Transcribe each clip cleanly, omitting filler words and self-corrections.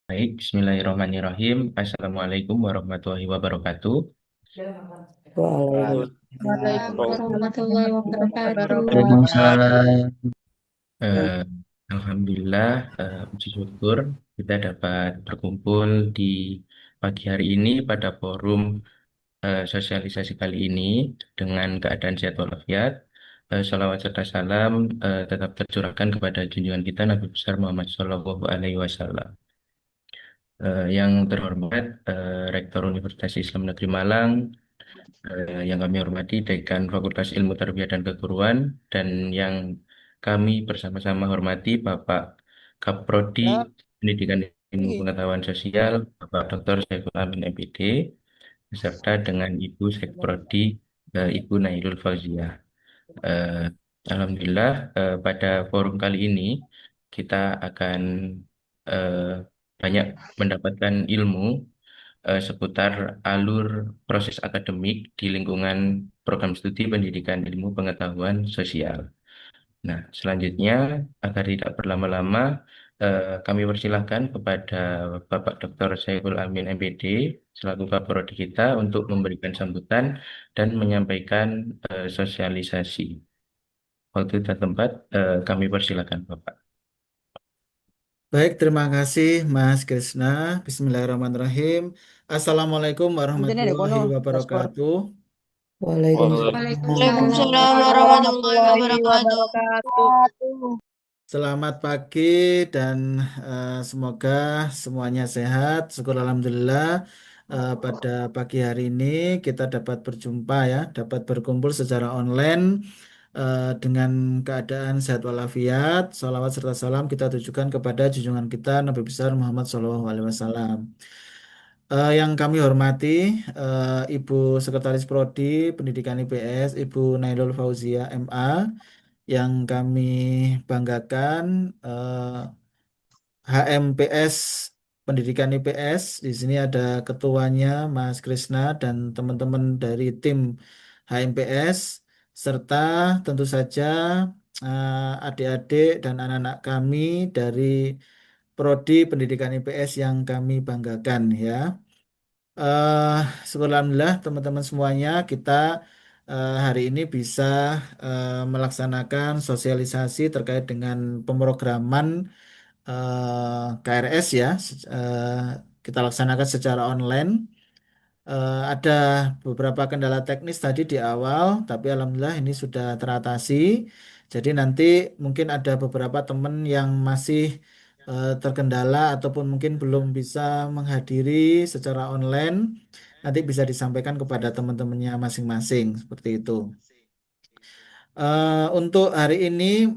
Baik, Bismillahirrahmanirrahim. Assalamualaikum warahmatullahi wabarakatuh. Waalaikumsalam Waalaikumsalam warahmatullahi warahmatullahi wabarakatuh. wabarakatuh. Waalaikumsalam. Eh, Alhamdulillah, puji syukur kita dapat berkumpul di pagi hari ini pada forum sosialisasi kali ini dengan keadaan sehat walafiat. Salawat serta salam tetap tercurahkan kepada junjungan kita Nabi besar Muhammad Shallallahu Alaihi Wasallam. Yang terhormat Rektor Universitas Islam Negeri Malang, yang kami hormati Dekan Fakultas Ilmu Tarbiyah dan Keguruan, dan yang kami bersama-sama hormati Bapak Kaprodi Pendidikan Ilmu Pengetahuan Sosial, Bapak Dr. Saiful Amin MPD, beserta dengan Ibu Sekprodi, Ibu Nailul Fauziah. Eh, Alhamdulillah, pada forum kali ini kita akan eh, banyak mendapatkan ilmu seputar alur proses akademik di lingkungan program studi pendidikan ilmu pengetahuan sosial. Nah, selanjutnya agar tidak berlama-lama, kami persilahkan kepada Bapak Dr. Saiful Amin MPD selaku Kaprodi kita untuk memberikan sambutan dan menyampaikan sosialisasi. Waktu dan tempat kami persilahkan Bapak. Baik, terima kasih Mas Krisna. Bismillahirrahmanirrahim. Assalamualaikum Nanti ada warahmatullahi kono paspor. wabarakatuh. Waalaikumsalam Waalaikumsalam warahmatullahi warahmatullahi wabarakatuh. wabarakatuh. Selamat pagi dan semoga semuanya sehat. Syukur Alhamdulillah, pada pagi hari ini kita dapat berjumpa ya, dapat berkumpul secara online dengan keadaan sehat walafiat. Salawat serta salam kita tujukan kepada junjungan kita Nabi besar Muhammad SAW. Yang kami hormati Ibu Sekretaris Prodi Pendidikan IPS, Ibu Nailul Fauzia MA, yang kami banggakan HMPS Pendidikan IPS. Di sini ada ketuanya Mas Krisna dan teman-teman dari tim HMPS, serta tentu saja adik-adik dan anak-anak kami dari Prodi Pendidikan IPS yang kami banggakan ya. eh Syukur Alhamdulillah teman-teman semuanya kita hari ini bisa melaksanakan sosialisasi terkait dengan pemrograman KRS ya. Kita laksanakan secara online. Ada beberapa kendala teknis tadi di awal, tapi alhamdulillah ini sudah teratasi. Jadi nanti mungkin ada beberapa teman yang masih terkendala ataupun mungkin belum bisa menghadiri secara online, nanti bisa disampaikan kepada teman-temannya masing-masing seperti itu. Untuk hari ini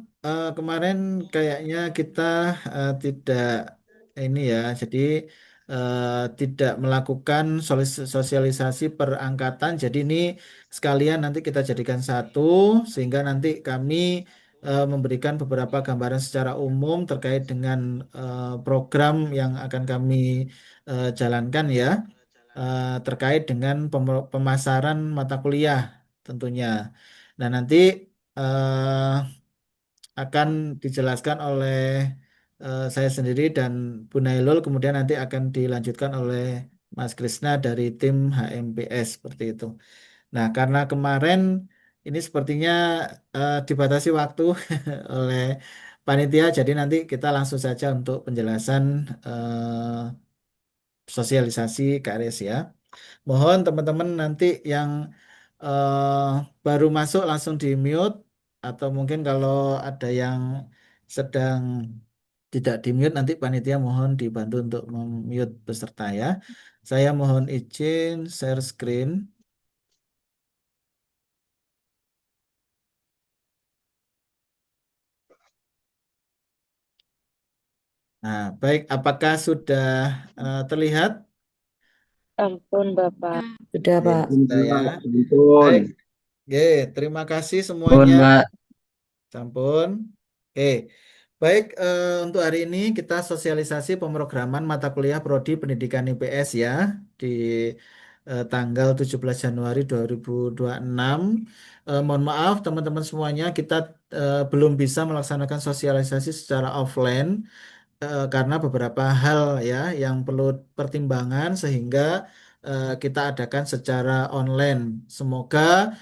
kemarin kayaknya kita tidak ini ya, jadi eh, tidak melakukan sosialisasi per angkatan. Jadi ini sekalian nanti kita jadikan satu sehingga nanti kami memberikan beberapa gambaran secara umum terkait dengan program yang akan kami jalankan ya, terkait dengan pemasaran mata kuliah tentunya. Nah, nanti eh, akan dijelaskan oleh saya sendiri dan Bu Nailul, kemudian nanti akan dilanjutkan oleh Mas Krisna dari tim HMPS seperti itu. Nah, karena kemarin ini sepertinya dibatasi waktu oleh panitia, jadi nanti kita langsung saja untuk penjelasan sosialisasi KRS ya. Mohon teman-teman nanti yang eh, baru masuk langsung di mute, atau mungkin kalau ada yang sedang tidak di mute nanti panitia mohon dibantu untuk mute peserta ya. Saya mohon izin share screen. Nah, baik, apakah sudah terlihat? Ampun Bapak. Sudah, Oke, Pak. sudah ya. Ampun. Baik, oke, terima kasih Ampun, semuanya. Mbak. Sampun. Oke. Baik, untuk hari ini kita sosialisasi pemrograman mata kuliah Prodi Pendidikan IPS ya di tanggal 17 Januari 2026. Mohon maaf teman-teman semuanya, kita belum bisa melaksanakan sosialisasi secara offline karena beberapa hal ya yang perlu pertimbangan sehingga kita adakan secara online. Semoga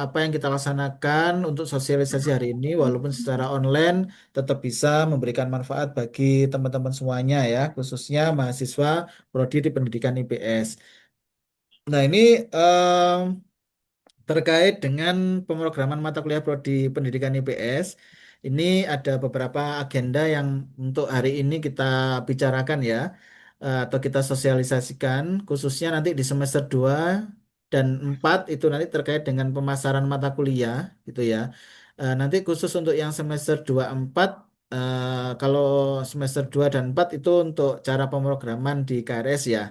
apa yang kita laksanakan untuk sosialisasi hari ini walaupun secara online tetap bisa memberikan manfaat bagi teman-teman semuanya ya, khususnya mahasiswa prodi di pendidikan IPS. Nah, ini terkait dengan pemrograman mata kuliah Prodi Pendidikan IPS, ini ada beberapa agenda yang untuk hari ini kita bicarakan ya, atau kita sosialisasikan, khususnya nanti di semester 2 dan 4 itu nanti terkait dengan pemasaran mata kuliah, gitu ya. Nanti khusus untuk yang semester 2 4, kalau semester 2 dan 4 itu untuk cara pemrograman di KRS ya.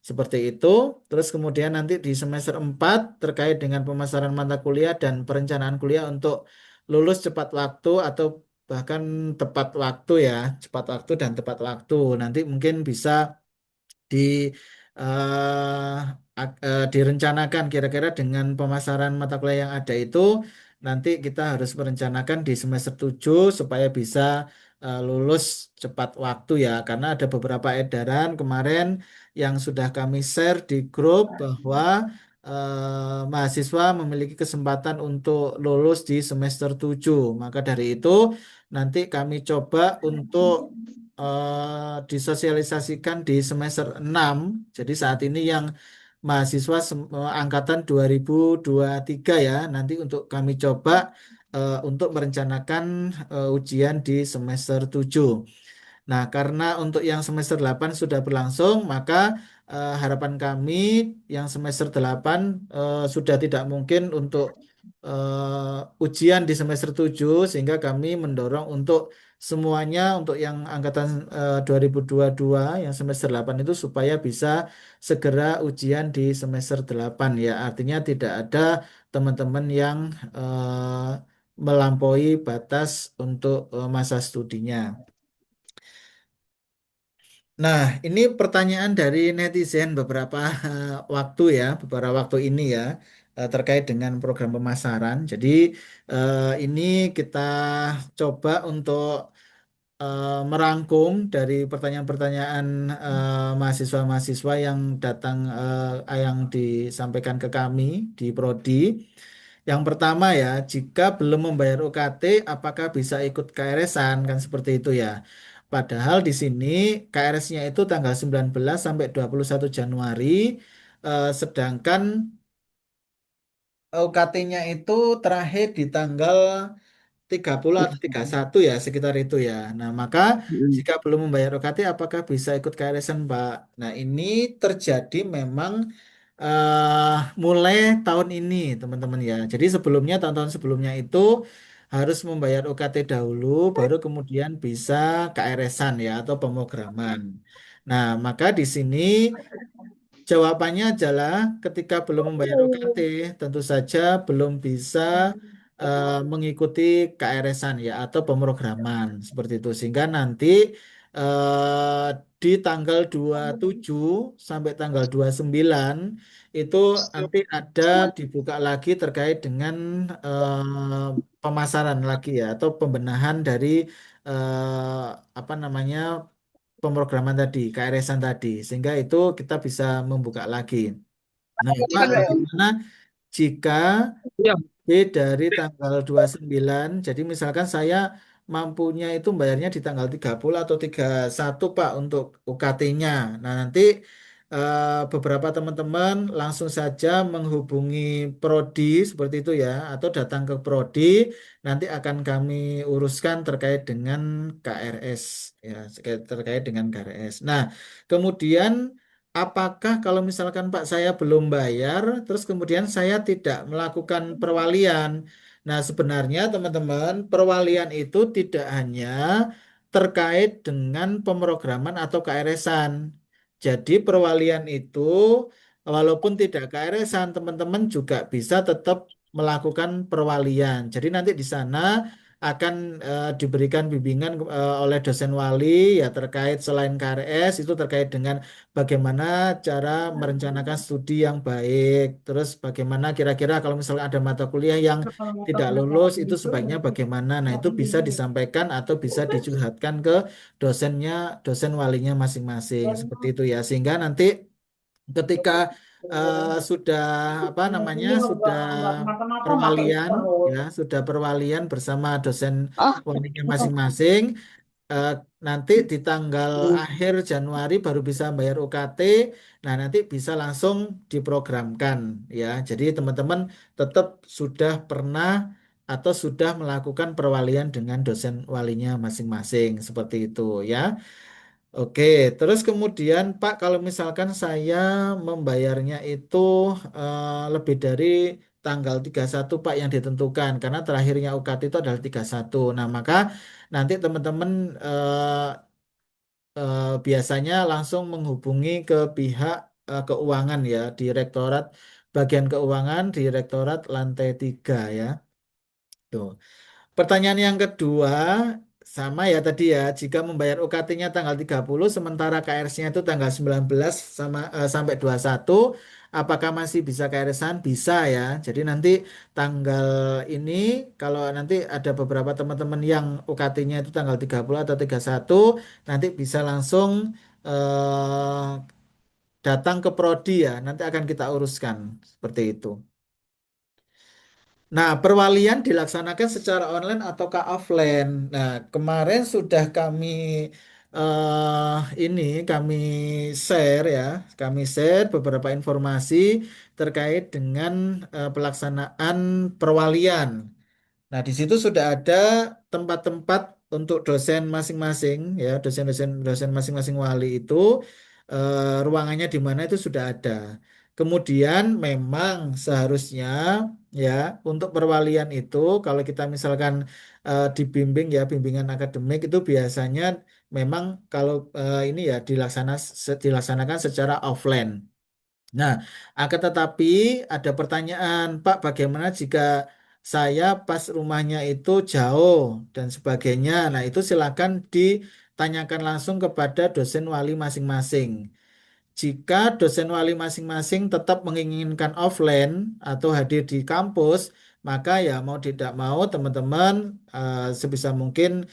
Seperti itu. Terus kemudian nanti di semester 4 terkait dengan pemasaran mata kuliah dan perencanaan kuliah untuk lulus cepat waktu atau bahkan tepat waktu ya, cepat waktu dan tepat waktu. Nanti mungkin bisa di direncanakan kira-kira dengan pemasaran mata kuliah yang ada itu nanti kita harus merencanakan di semester 7 supaya bisa lulus cepat waktu ya karena ada beberapa edaran kemarin yang sudah kami share di grup bahwa mahasiswa memiliki kesempatan untuk lulus di semester 7. Maka dari itu nanti kami coba untuk disosialisasikan di semester 6. Jadi saat ini yang mahasiswa angkatan 2023 ya, nanti untuk kami coba untuk merencanakan ujian di semester 7. Nah, karena untuk yang semester 8 sudah berlangsung, maka harapan kami yang semester 8 sudah tidak mungkin untuk ujian di semester 7 sehingga kami mendorong untuk semuanya untuk yang angkatan 2022 yang semester 8 itu supaya bisa segera ujian di semester 8 ya. Artinya tidak ada teman-teman yang melampaui batas untuk masa studinya. Nah, ini pertanyaan dari netizen beberapa waktu ya, beberapa waktu ini ya, terkait dengan program pemasaran. Jadi, ini kita coba untuk merangkum dari pertanyaan-pertanyaan mahasiswa-mahasiswa yang datang, yang disampaikan ke kami di Prodi. Yang pertama ya, jika belum membayar UKT, apakah bisa ikut KRS-an? Kan seperti itu ya. Padahal di sini KRS-nya itu tanggal 19 sampai 21 Januari, sedangkan UKT-nya itu terakhir di tanggal 30 atau 31 ya, sekitar itu ya. Nah, maka Mm. jika belum membayar UKT, apakah bisa ikut KRS-an, Pak? Nah, ini terjadi memang eh, mulai tahun ini, teman-teman ya. Jadi sebelumnya, tahun-tahun sebelumnya itu harus membayar UKT dahulu, baru kemudian bisa KRS-an ya, atau pemrograman. Nah, maka di sini jawabannya adalah ketika belum membayar UKT, tentu saja belum bisa mengikuti KRS-an ya atau pemrograman seperti itu. Sehingga nanti eh, di tanggal 27 sampai tanggal 29 itu nanti ada dibuka lagi terkait dengan pemasaran lagi ya atau pembenahan dari apa namanya pemrograman tadi, KRS-an tadi, sehingga itu kita bisa membuka lagi. Nah, Pak, bagaimana jika Iya. dari tanggal 29, jadi misalkan saya mampunya itu bayarnya di tanggal 30 atau 31 Pak untuk UKT-nya. Nah, nanti beberapa teman-teman langsung saja menghubungi Prodi seperti itu ya, atau datang ke Prodi, nanti akan kami uruskan terkait dengan KRS ya, terkait dengan KRS. Nah, kemudian apakah kalau misalkan Pak saya belum bayar, terus kemudian saya tidak melakukan perwalian? Nah, sebenarnya teman-teman, perwalian itu tidak hanya terkait dengan pemrograman atau KRS-an. Jadi perwalian itu walaupun tidak KRS-an, teman-teman juga bisa tetap melakukan perwalian. Jadi nanti di sana akan diberikan bimbingan oleh dosen wali ya terkait selain KRS itu terkait dengan bagaimana cara merencanakan studi yang baik. Terus bagaimana kira-kira kalau misalnya ada mata kuliah yang tidak lulus itu sebaiknya bagaimana. Nah, itu bisa disampaikan atau bisa dicurhatkan ke dosennya, dosen walinya masing-masing. Seperti itu ya. Sehingga nanti ketika sudah apa namanya sudah perwalian ya sudah perwalian bersama dosen Oh, walinya masing-masing eh, nanti di tanggal akhir Januari baru bisa bayar UKT. Nah, nanti bisa langsung diprogramkan ya. Jadi teman-teman tetap sudah pernah atau sudah melakukan perwalian dengan dosen walinya masing-masing seperti itu ya. Oke, terus kemudian Pak, kalau misalkan saya membayarnya itu lebih dari tanggal 31 Pak yang ditentukan, karena terakhirnya UKT itu adalah 31. Nah, maka nanti teman-teman biasanya langsung menghubungi ke pihak keuangan ya, Direktorat Bagian Keuangan, Direktorat Lantai 3 ya. Tuh. Pertanyaan yang kedua, sama ya tadi ya, jika membayar UKT-nya tanggal 30, sementara KRS-nya itu tanggal 19 sampai 21, apakah masih bisa KRS-an? Bisa ya. Jadi nanti tanggal ini, kalau nanti ada beberapa teman-teman yang UKT-nya itu tanggal 30 atau 31, nanti bisa langsung datang ke Prodi ya, nanti akan kita uruskan. Seperti itu. Nah, perwalian dilaksanakan secara online ataukah offline? Nah, kemarin sudah kami eh ini kami share ya, kami share beberapa informasi terkait dengan pelaksanaan perwalian. Nah, di situ sudah ada tempat-tempat untuk dosen masing-masing ya, dosen masing-masing wali itu ruangannya di mana itu sudah ada. Kemudian memang seharusnya ya untuk perwalian itu kalau kita misalkan dibimbing ya bimbingan akademik itu biasanya memang kalau ini ya dilaksanakan secara offline. Nah, akan tetapi ada pertanyaan, Pak, bagaimana jika saya pas rumahnya itu jauh dan sebagainya? Nah, itu silakan ditanyakan langsung kepada dosen wali masing-masing. Jika dosen wali masing-masing tetap menginginkan offline atau hadir di kampus, maka ya mau tidak mau teman-teman sebisa mungkin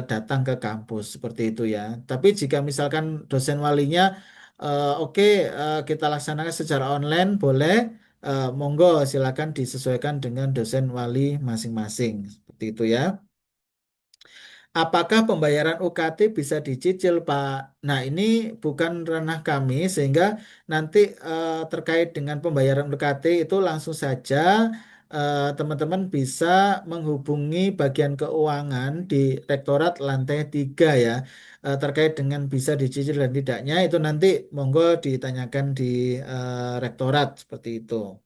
datang ke kampus seperti itu ya. Tapi jika misalkan dosen walinya oke kita laksanakan secara online boleh monggo silakan disesuaikan dengan dosen wali masing-masing seperti itu ya. Apakah pembayaran UKT bisa dicicil, Pak? Nah, ini bukan ranah kami, sehingga nanti terkait dengan pembayaran UKT itu langsung saja teman-teman bisa menghubungi bagian keuangan di Rektorat Lantai 3 ya. Terkait dengan bisa dicicil dan tidaknya, itu nanti monggo ditanyakan di Rektorat seperti itu.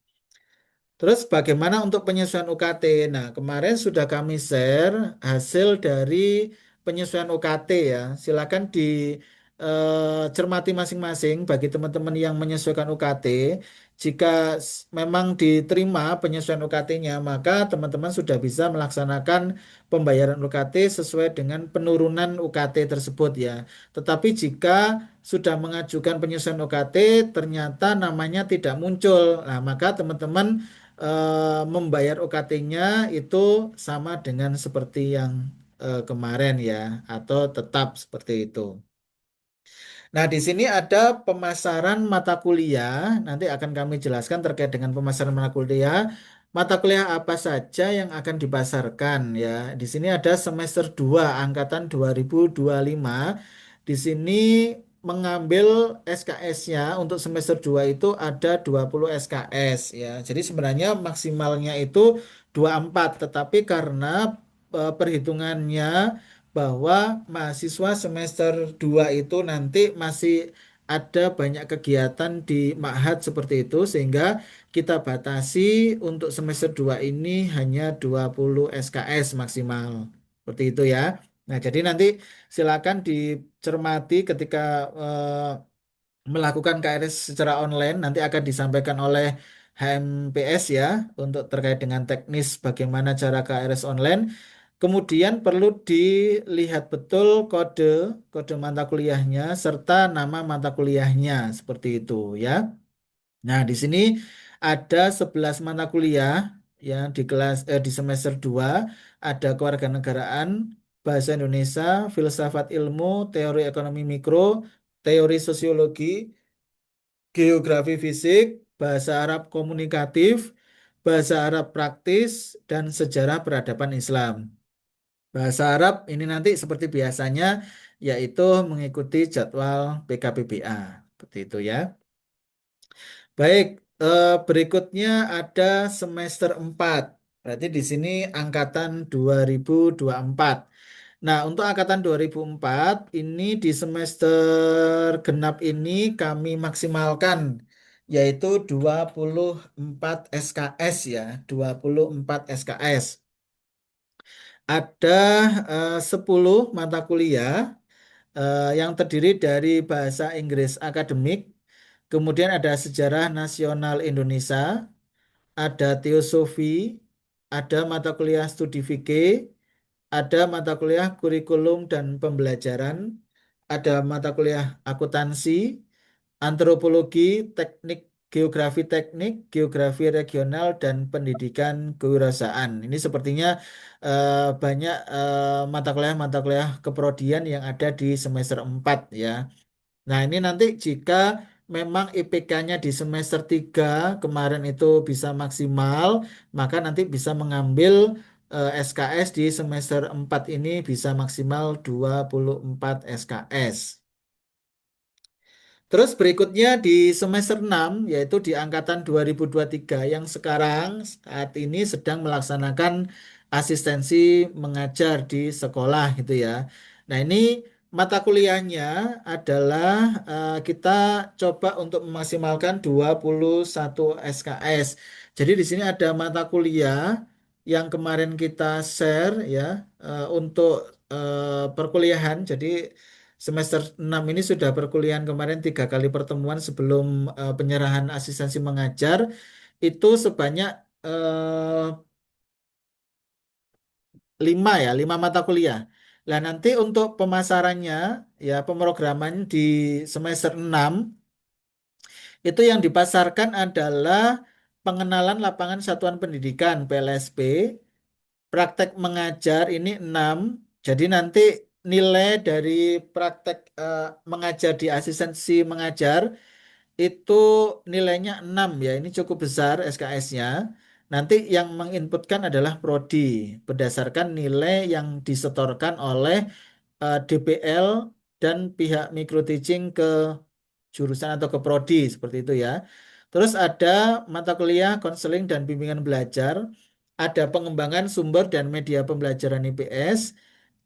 Terus bagaimana untuk penyesuaian UKT? Nah, kemarin sudah kami share hasil dari penyesuaian UKT ya. Silakan dicermati masing-masing bagi teman-teman yang menyesuaikan UKT. Jika memang diterima penyesuaian UKT-nya, maka teman-teman sudah bisa melaksanakan pembayaran UKT sesuai dengan penurunan UKT tersebut ya. Tetapi jika sudah mengajukan penyesuaian UKT, ternyata namanya tidak muncul. Nah, maka teman-teman membayar UKT-nya itu sama dengan seperti yang kemarin ya, atau tetap seperti itu. Nah, di sini ada pemasaran mata kuliah. Nanti akan kami jelaskan terkait dengan pemasaran mata kuliah. Mata kuliah apa saja yang akan dipasarkan ya. Di sini ada semester 2 angkatan 2025. Di sini mengambil SKS-nya untuk semester 2 itu ada 20 SKS ya. Jadi sebenarnya maksimalnya itu 24, tetapi karena perhitungannya bahwa mahasiswa semester 2 itu nanti masih ada banyak kegiatan di Ma'had seperti itu sehingga kita batasi untuk semester 2 ini hanya 20 SKS maksimal. Seperti itu ya. Nah, jadi nanti silakan dicermati ketika melakukan KRS secara online nanti akan disampaikan oleh HMPS ya untuk terkait dengan teknis bagaimana cara KRS online. Kemudian perlu dilihat betul kode kode mata kuliahnya serta nama mata kuliahnya seperti itu ya. Nah, di sini ada 11 mata kuliah yang di semester 2 ada kewarganegaraan, bahasa Indonesia, filsafat ilmu, teori ekonomi mikro, teori sosiologi, geografi fisik, bahasa Arab komunikatif, bahasa Arab praktis, dan sejarah peradaban Islam. Bahasa Arab ini nanti seperti biasanya yaitu mengikuti jadwal PKPBA. Seperti itu ya. Baik, berikutnya ada semester 4. Berarti di sini angkatan 2024. Nah, untuk angkatan 2004 ini di semester genap ini kami maksimalkan yaitu 24 SKS ya, 24 SKS. Ada 10 mata kuliah yang terdiri dari bahasa Inggris akademik, kemudian ada sejarah nasional Indonesia, ada teosofi, ada mata kuliah studi fikih, ada mata kuliah kurikulum dan pembelajaran, ada mata kuliah akuntansi, antropologi, teknik, geografi regional, dan pendidikan kewirausahaan. Ini sepertinya banyak mata kuliah keprodian yang ada di semester 4 ya. Nah, ini nanti jika memang IPK-nya di semester 3 kemarin itu bisa maksimal, maka nanti bisa mengambil SKS di semester 4 ini bisa maksimal 24 SKS. Terus berikutnya di semester 6 yaitu di angkatan 2023 yang sekarang saat ini sedang melaksanakan asistensi mengajar di sekolah gitu ya. Nah, ini mata kuliahnya adalah kita coba untuk memaksimalkan 21 SKS. Jadi di sini ada mata kuliah yang kemarin kita share ya untuk perkuliahan. Jadi semester 6 ini sudah perkuliahan kemarin 3 kali pertemuan sebelum penyerahan asistensi mengajar itu sebanyak eh, 5 mata kuliah. Nah nanti untuk pemasarannya ya pemrograman di semester 6 itu yang dipasarkan adalah pengenalan lapangan satuan pendidikan PLSP, praktek mengajar ini 6. Jadi nanti nilai dari praktek mengajar di asistensi mengajar itu nilainya 6 ya. Ini cukup besar SKS-nya. Nanti yang menginputkan adalah prodi berdasarkan nilai yang disetorkan oleh DPL dan pihak micro teaching ke jurusan atau ke prodi seperti itu ya. Terus ada mata kuliah konseling dan bimbingan belajar, ada pengembangan sumber dan media pembelajaran IPS,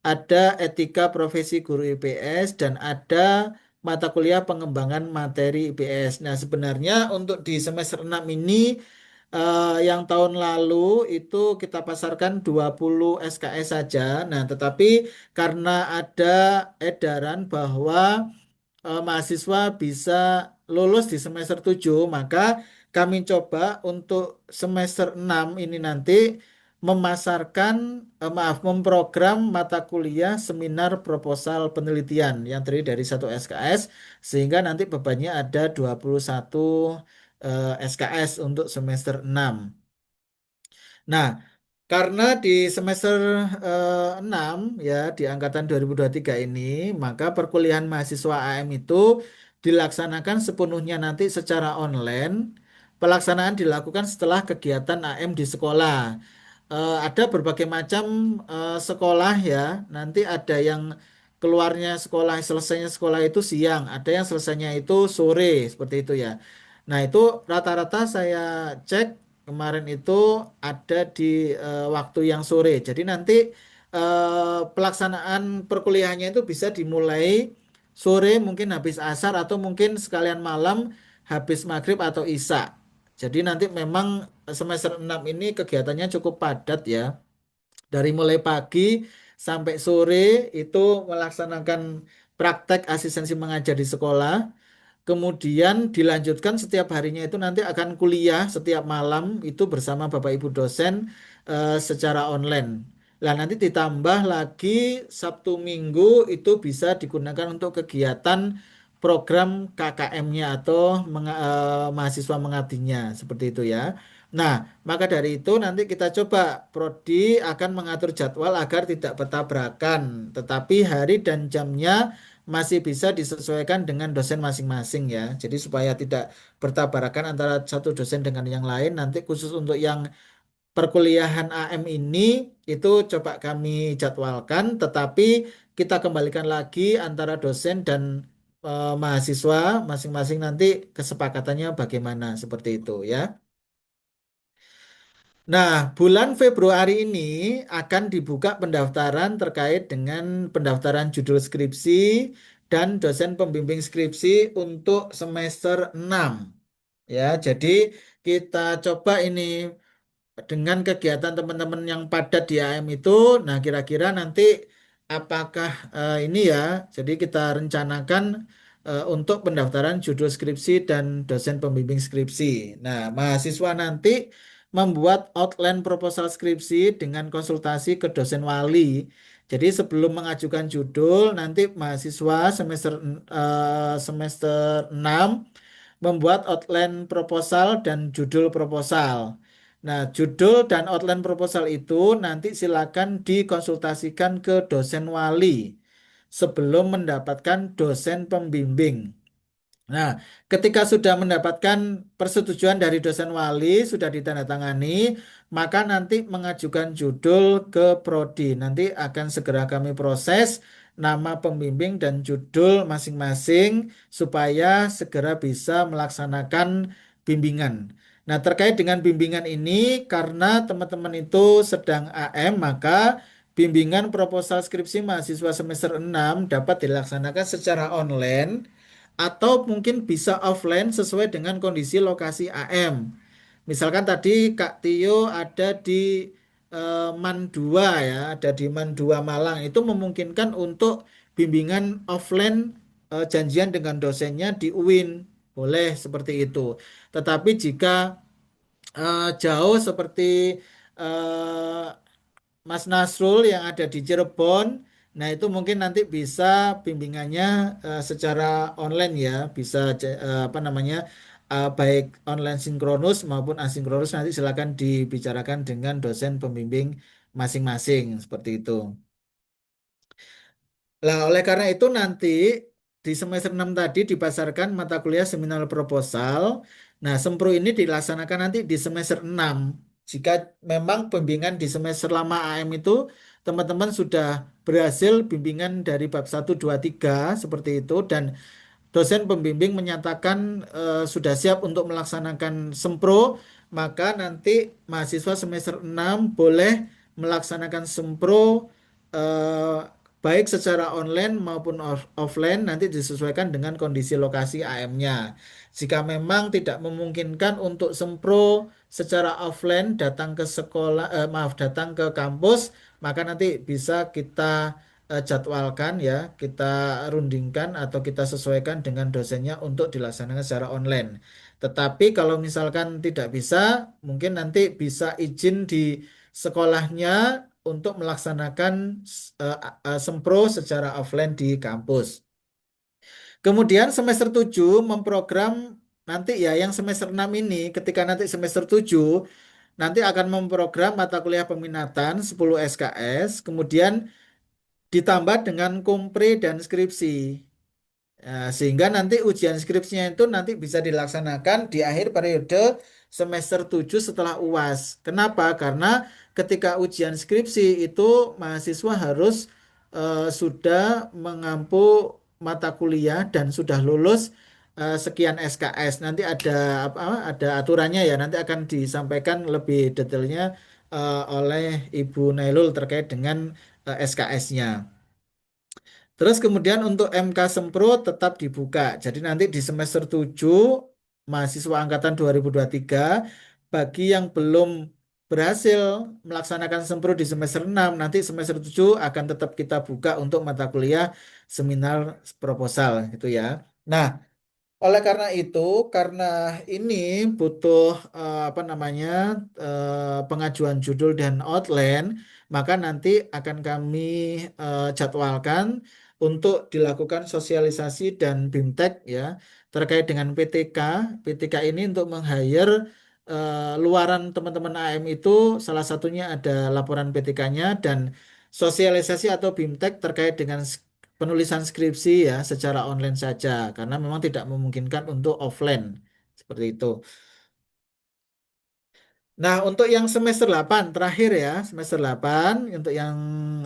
ada etika profesi guru IPS, dan ada mata kuliah pengembangan materi IPS. Nah, sebenarnya untuk di semester 6 ini yang tahun lalu itu kita pasarkan 20 SKS saja. Nah, tetapi karena ada edaran bahwa mahasiswa bisa lulus di semester 7, maka kami coba untuk semester 6 ini nanti memprogram mata kuliah seminar proposal penelitian yang terdiri dari 1 SKS sehingga nanti bebannya ada 21 SKS untuk semester 6. Nah, karena di semester 6 ya di angkatan 2023 ini, maka perkuliahan mahasiswa AM itu dilaksanakan sepenuhnya nanti secara online. Pelaksanaan dilakukan setelah kegiatan AM di sekolah. Ada berbagai macam sekolah ya. Nanti ada yang keluarnya sekolah, selesainya sekolah itu siang, ada yang selesainya itu sore, seperti itu ya. Nah, itu rata-rata saya cek kemarin itu ada di waktu yang sore. Jadi nanti pelaksanaan perkuliahannya itu bisa dimulai sore mungkin habis asar atau mungkin sekalian malam habis maghrib atau isya. Jadi nanti memang semester 6 ini kegiatannya cukup padat ya. Dari mulai pagi sampai sore itu melaksanakan praktek asistensi mengajar di sekolah. Kemudian dilanjutkan setiap harinya itu nanti akan kuliah setiap malam itu bersama Bapak Ibu dosen secara online. Nah, nanti ditambah lagi Sabtu Minggu itu bisa digunakan untuk kegiatan program KKM-nya atau mahasiswa mengabdinya seperti itu ya. Nah, maka dari itu nanti kita coba Prodi akan mengatur jadwal agar tidak bertabrakan, tetapi hari dan jamnya masih bisa disesuaikan dengan dosen masing-masing ya. Jadi supaya tidak bertabrakan antara satu dosen dengan yang lain, nanti khusus untuk yang perkuliahan AM ini itu coba kami jadwalkan, tetapi kita kembalikan lagi antara dosen dan mahasiswa masing-masing nanti kesepakatannya bagaimana seperti itu ya. Nah, bulan Februari ini akan dibuka pendaftaran terkait dengan pendaftaran judul skripsi dan dosen pembimbing skripsi untuk semester 6. Ya, jadi kita coba ini dengan kegiatan teman-teman yang padat di AM itu, nah kira-kira nanti apakah ini ya, jadi kita rencanakan untuk pendaftaran judul skripsi dan dosen pembimbing skripsi. Nah, mahasiswa nanti membuat outline proposal skripsi dengan konsultasi ke dosen wali. Jadi sebelum mengajukan judul, nanti mahasiswa semester 6 membuat outline proposal dan judul proposal. Nah, judul dan outline proposal itu nanti silakan dikonsultasikan ke dosen wali sebelum mendapatkan dosen pembimbing. Nah, ketika sudah mendapatkan persetujuan dari dosen wali, sudah ditandatangani, maka nanti mengajukan judul ke prodi. Nanti akan segera kami proses nama pembimbing dan judul masing-masing supaya segera bisa melaksanakan bimbingan. Nah, terkait dengan bimbingan ini, karena teman-teman itu sedang AM, maka bimbingan proposal skripsi mahasiswa semester 6 dapat dilaksanakan secara online atau mungkin bisa offline sesuai dengan kondisi lokasi AM. Misalkan tadi Kak Tio ada di MAN 2 ya, ada di MAN 2 Malang. Itu memungkinkan untuk bimbingan offline janjian dengan dosennya di UIN. Boleh seperti itu. Tetapi jika jauh seperti eh, Mas Nasrul yang ada di Cirebon. Nah, itu mungkin nanti bisa bimbingannya secara online ya, bisa apa namanya baik online sinkronus maupun asinkronus nanti silakan dibicarakan dengan dosen pembimbing masing-masing seperti itu. Nah, oleh karena itu nanti di semester 6 tadi dipasarkan mata kuliah seminar proposal. Nah, sempro ini dilaksanakan nanti di semester 6. Jika memang bimbingan di semester lama AM itu teman-teman sudah berhasil bimbingan dari bab 1, 2, 3 seperti itu dan dosen pembimbing menyatakan sudah siap untuk melaksanakan sempro, maka nanti mahasiswa semester 6 boleh melaksanakan sempro eh, baik secara online maupun offline nanti disesuaikan dengan kondisi lokasi AM-nya. Jika memang tidak memungkinkan untuk sempro secara offline datang ke sekolah, datang ke kampus, maka nanti bisa kita jadwalkan ya, kita rundingkan atau kita sesuaikan dengan dosennya untuk dilaksanakan secara online. Tetapi kalau misalkan tidak bisa, mungkin nanti bisa izin di sekolahnya untuk melaksanakan sempro secara offline di kampus. Kemudian semester 7 memprogram nanti ya yang semester 6 ini ketika nanti semester 7 nanti akan memprogram mata kuliah peminatan 10 SKS, kemudian ditambah dengan kompre dan skripsi. Sehingga nanti ujian skripsinya itu nanti bisa dilaksanakan di akhir periode semester 7 setelah UAS. Kenapa? Karena ketika ujian skripsi itu mahasiswa harus sudah mengampu mata kuliah dan sudah lulus sekian SKS. Nanti ada apa? Ada aturannya ya. Nanti akan disampaikan lebih detailnya oleh Ibu Nailul terkait dengan SKS-nya. Terus kemudian untuk MK Sempro tetap dibuka. Jadi nanti di semester 7 mahasiswa angkatan 2023 bagi yang belum berhasil melaksanakan Sempro di semester 6 nanti semester 7 akan tetap kita buka untuk mata kuliah seminar proposal gitu ya. Nah, Oleh karena itu, karena ini butuh apa namanya pengajuan judul dan outline, maka nanti akan kami jadwalkan untuk dilakukan sosialisasi dan BIMTEK ya terkait dengan PTK. PTK ini untuk meng-hire luaran teman-teman AM itu salah satunya ada laporan PTK-nya dan sosialisasi atau BIMTEK terkait dengan penulisan skripsi ya secara online saja karena memang tidak memungkinkan untuk offline seperti itu. Nah, untuk yang semester 8 terakhir ya, semester 8 untuk yang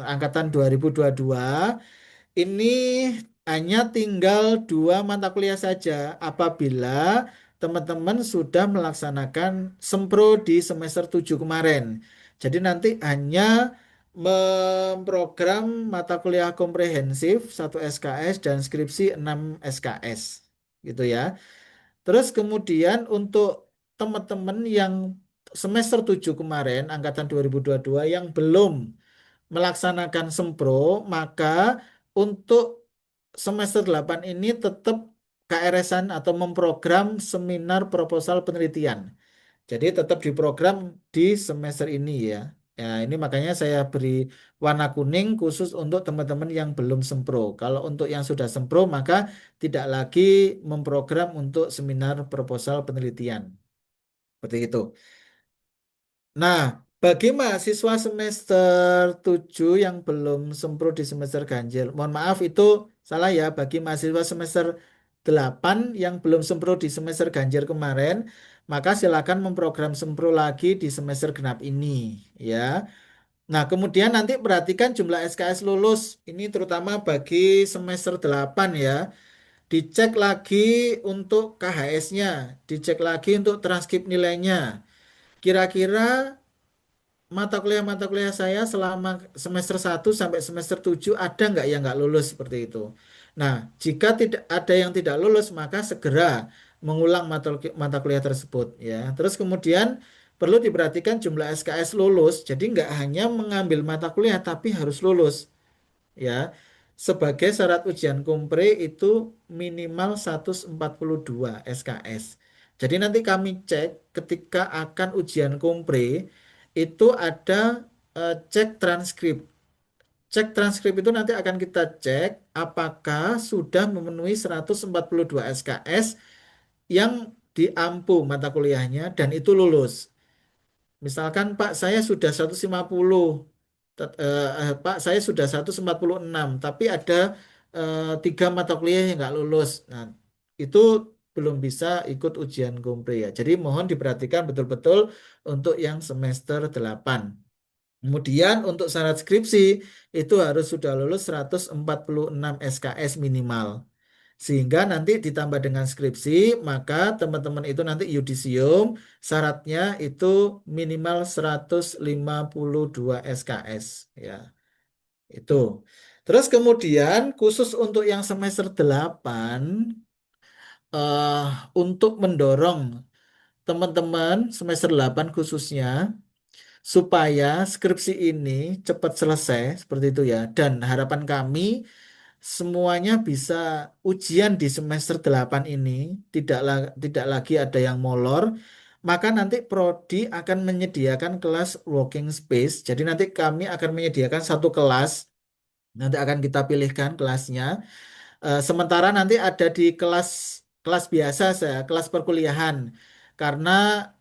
angkatan 2022 ini hanya tinggal dua mata kuliah saja apabila teman-teman sudah melaksanakan sempro di semester 7 kemarin. Jadi nanti hanya memprogram mata kuliah komprehensif 1 SKS dan skripsi 6 SKS. Gitu ya. Terus kemudian untuk teman-teman yang semester 7 kemarin, angkatan 2022 yang belum melaksanakan sempro, maka untuk semester 8 ini tetap KRS-an atau memprogram seminar proposal penelitian. Jadi tetap diprogram di semester ini ya. Ya, ini makanya saya beri warna kuning khusus untuk teman-teman yang belum sempro. Kalau untuk yang sudah sempro, maka tidak lagi memprogram untuk seminar proposal penelitian. Seperti itu. Nah, bagi mahasiswa semester 7 yang belum sempro di semester ganjil, mohon maaf itu salah ya, bagi mahasiswa semester 8 yang belum sempro di semester ganjil kemarin, maka silakan memprogram sempro lagi di semester genap ini, ya. Nah, kemudian nanti perhatikan jumlah SKS lulus, ini terutama bagi semester 8 ya. Dicek lagi untuk KHS-nya, dicek lagi untuk transkrip nilainya. Kira-kira mata kuliah saya selama semester 1 sampai semester 7 ada nggak yang nggak lulus seperti itu. Nah, jika tidak ada yang tidak lulus, maka segera mengulang mata kuliah tersebut ya. Terus kemudian perlu diperhatikan jumlah SKS lulus. Jadi nggak hanya mengambil mata kuliah tapi harus lulus ya. Sebagai syarat ujian kompre itu minimal 142 SKS. Jadi nanti kami cek ketika akan ujian kompre itu ada cek transkrip. Cek transkrip itu nanti akan kita cek apakah sudah memenuhi 142 SKS yang diampu mata kuliahnya dan itu lulus. Misalkan Pak saya sudah 150, Pak saya sudah 146, tapi ada tiga mata kuliah yang nggak lulus. Nah, itu belum bisa ikut ujian kompre ya. Jadi mohon diperhatikan betul-betul untuk yang semester 8. Kemudian untuk syarat skripsi itu harus sudah lulus 146 SKS minimal. Sehingga nanti ditambah dengan skripsi, maka teman-teman itu nanti yudisium syaratnya itu minimal 152 SKS ya. Itu. Terus kemudian khusus untuk yang semester 8 eh, untuk mendorong teman-teman semester 8 khususnya supaya skripsi ini cepat selesai seperti itu ya. Dan harapan kami semuanya bisa ujian di semester 8 ini, tidak lagi ada yang molor, maka nanti Prodi akan menyediakan kelas working space. Jadi nanti kami akan menyediakan satu kelas, nanti akan kita pilihkan kelasnya. Sementara nanti ada di kelas kelas biasa saya, kelas perkuliahan. Karena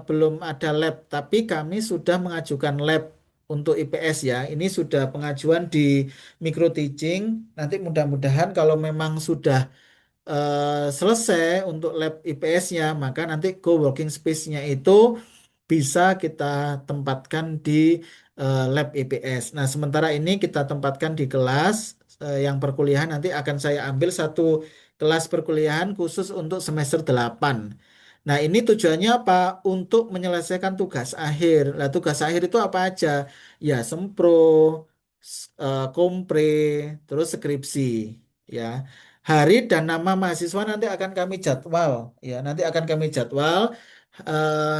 belum ada lab, tapi kami sudah mengajukan lab untuk IPS ya. Ini sudah pengajuan di micro teaching. Nanti mudah-mudahan kalau memang sudah selesai untuk lab IPS-nya, maka nanti co-working space-nya itu bisa kita tempatkan di lab IPS. Nah, sementara ini kita tempatkan di kelas yang perkuliahan nanti akan saya ambil satu kelas perkuliahan khusus untuk semester 8. Nah, ini tujuannya apa? Untuk menyelesaikan tugas akhir. Nah, tugas akhir itu apa aja? Ya, sempro, kompre, terus skripsi, ya. Hari dan nama mahasiswa nanti akan kami jadwal, ya. Nanti akan kami jadwal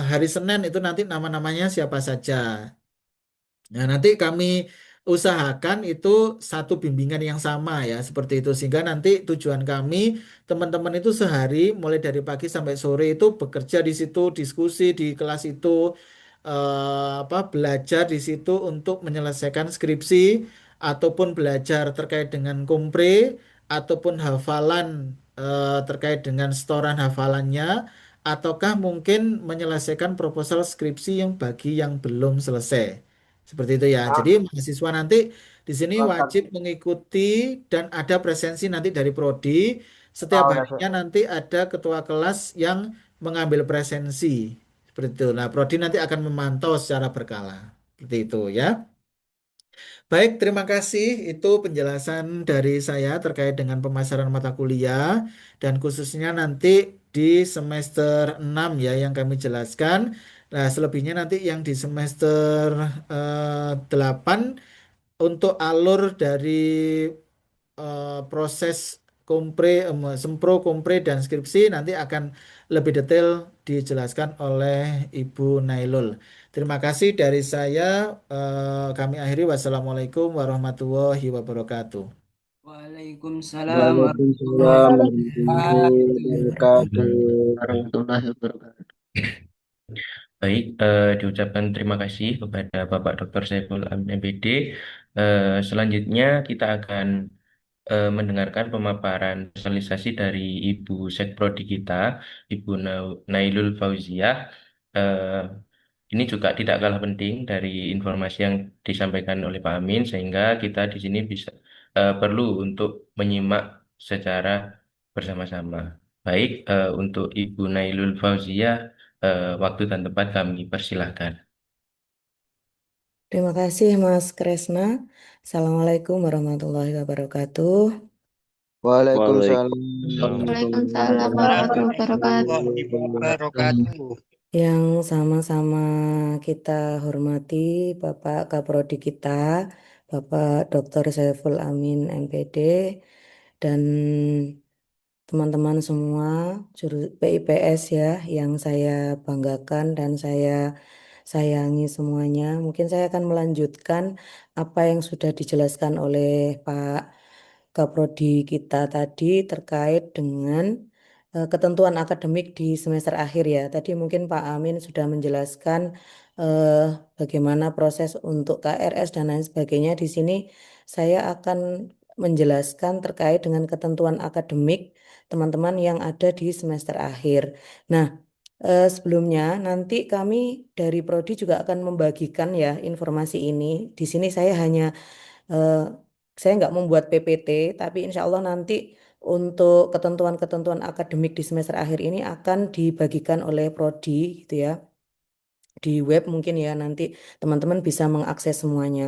hari Senin itu nanti nama-namanya siapa saja. Nah, nanti kami usahakan itu satu bimbingan yang sama ya, seperti itu. Sehingga nanti tujuan kami teman-teman itu sehari mulai dari pagi sampai sore itu bekerja di situ, diskusi di kelas itu, belajar di situ untuk menyelesaikan skripsi ataupun belajar terkait dengan kompre ataupun hafalan terkait dengan setoran hafalannya ataukah mungkin menyelesaikan proposal skripsi yang bagi yang belum selesai. Seperti itu ya. Jadi Ah, mahasiswa nanti di sini mantap. wajib mengikuti dan ada presensi nanti dari prodi. Setiap Oh ya, harinya nanti ada ketua kelas yang mengambil presensi. Seperti itu. Nah, prodi nanti akan memantau secara berkala. Seperti itu ya. Baik, terima kasih. Itu penjelasan dari saya terkait dengan pemasaran mata kuliah dan khususnya nanti di semester 6 ya yang kami jelaskan. Nah, selebihnya nanti yang di semester 8 untuk alur dari proses sempro, kompre, dan skripsi nanti akan lebih detail dijelaskan oleh Ibu Nailul. Terima kasih dari saya. Kami akhiri. Wassalamualaikum warahmatullahi wabarakatuh. Waalaikumsalam warahmatullahi Waalaikumsalam warahmatullahi wabarakatuh. wabarakatuh. Warahmatullahi wabarakatuh. Baik, diucapkan terima kasih kepada Bapak Dr. Saiful Amin MPD. Selanjutnya kita akan mendengarkan pemaparan sosialisasi dari Ibu Sekprodi kita, Ibu Nailul Fauziah. Eh, ini juga tidak kalah penting dari informasi yang disampaikan oleh Pak Amin, sehingga kita di sini bisa perlu untuk menyimak secara bersama-sama. Baik, untuk Ibu Nailul Fauziah, waktu dan tempat kami persilahkan. Terima kasih Mas Kresna. Assalamualaikum warahmatullahi wabarakatuh. Waalaikumsalam warahmatullahi Waalaikumsalam warahmatullahi wabarakatuh. Warahmatullahi wabarakatuh. Yang sama-sama kita hormati Bapak Kaprodi kita, Bapak Dr. Saiful Amin MPD, dan teman-teman semua juru PIPS ya yang saya banggakan dan saya sayangi semuanya. Mungkin saya akan melanjutkan apa yang sudah dijelaskan oleh Pak Kaprodi kita tadi terkait dengan ketentuan akademik di semester akhir ya. Tadi mungkin Pak Amin sudah menjelaskan eh, bagaimana proses untuk KRS dan lain sebagainya. Di sini saya akan menjelaskan terkait dengan ketentuan akademik teman-teman yang ada di semester akhir. Nah, sebelumnya nanti kami dari Prodi juga akan membagikan ya informasi ini. Di sini eh, saya nggak membuat PPT, tapi insya Allah nanti untuk ketentuan-ketentuan akademik di semester akhir ini akan dibagikan oleh Prodi gitu ya. Di web mungkin ya nanti teman-teman bisa mengakses semuanya.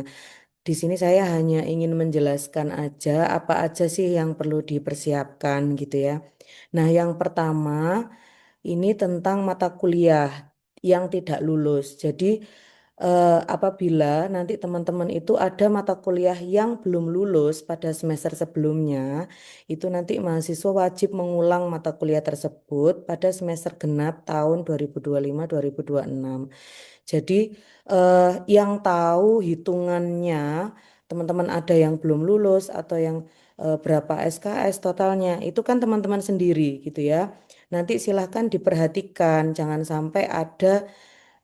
Di sini saya hanya ingin menjelaskan aja apa aja sih yang perlu dipersiapkan gitu ya. Nah, yang pertama ini tentang mata kuliah yang tidak lulus. Jadi apabila nanti teman-teman itu ada mata kuliah yang belum lulus pada semester sebelumnya, itu nanti mahasiswa wajib mengulang mata kuliah tersebut pada semester genap tahun 2025-2026. Jadi yang tahu hitungannya, teman-teman ada yang belum lulus atau yang berapa SKS totalnya, itu kan teman-teman sendiri gitu ya. Nanti silahkan diperhatikan, jangan sampai ada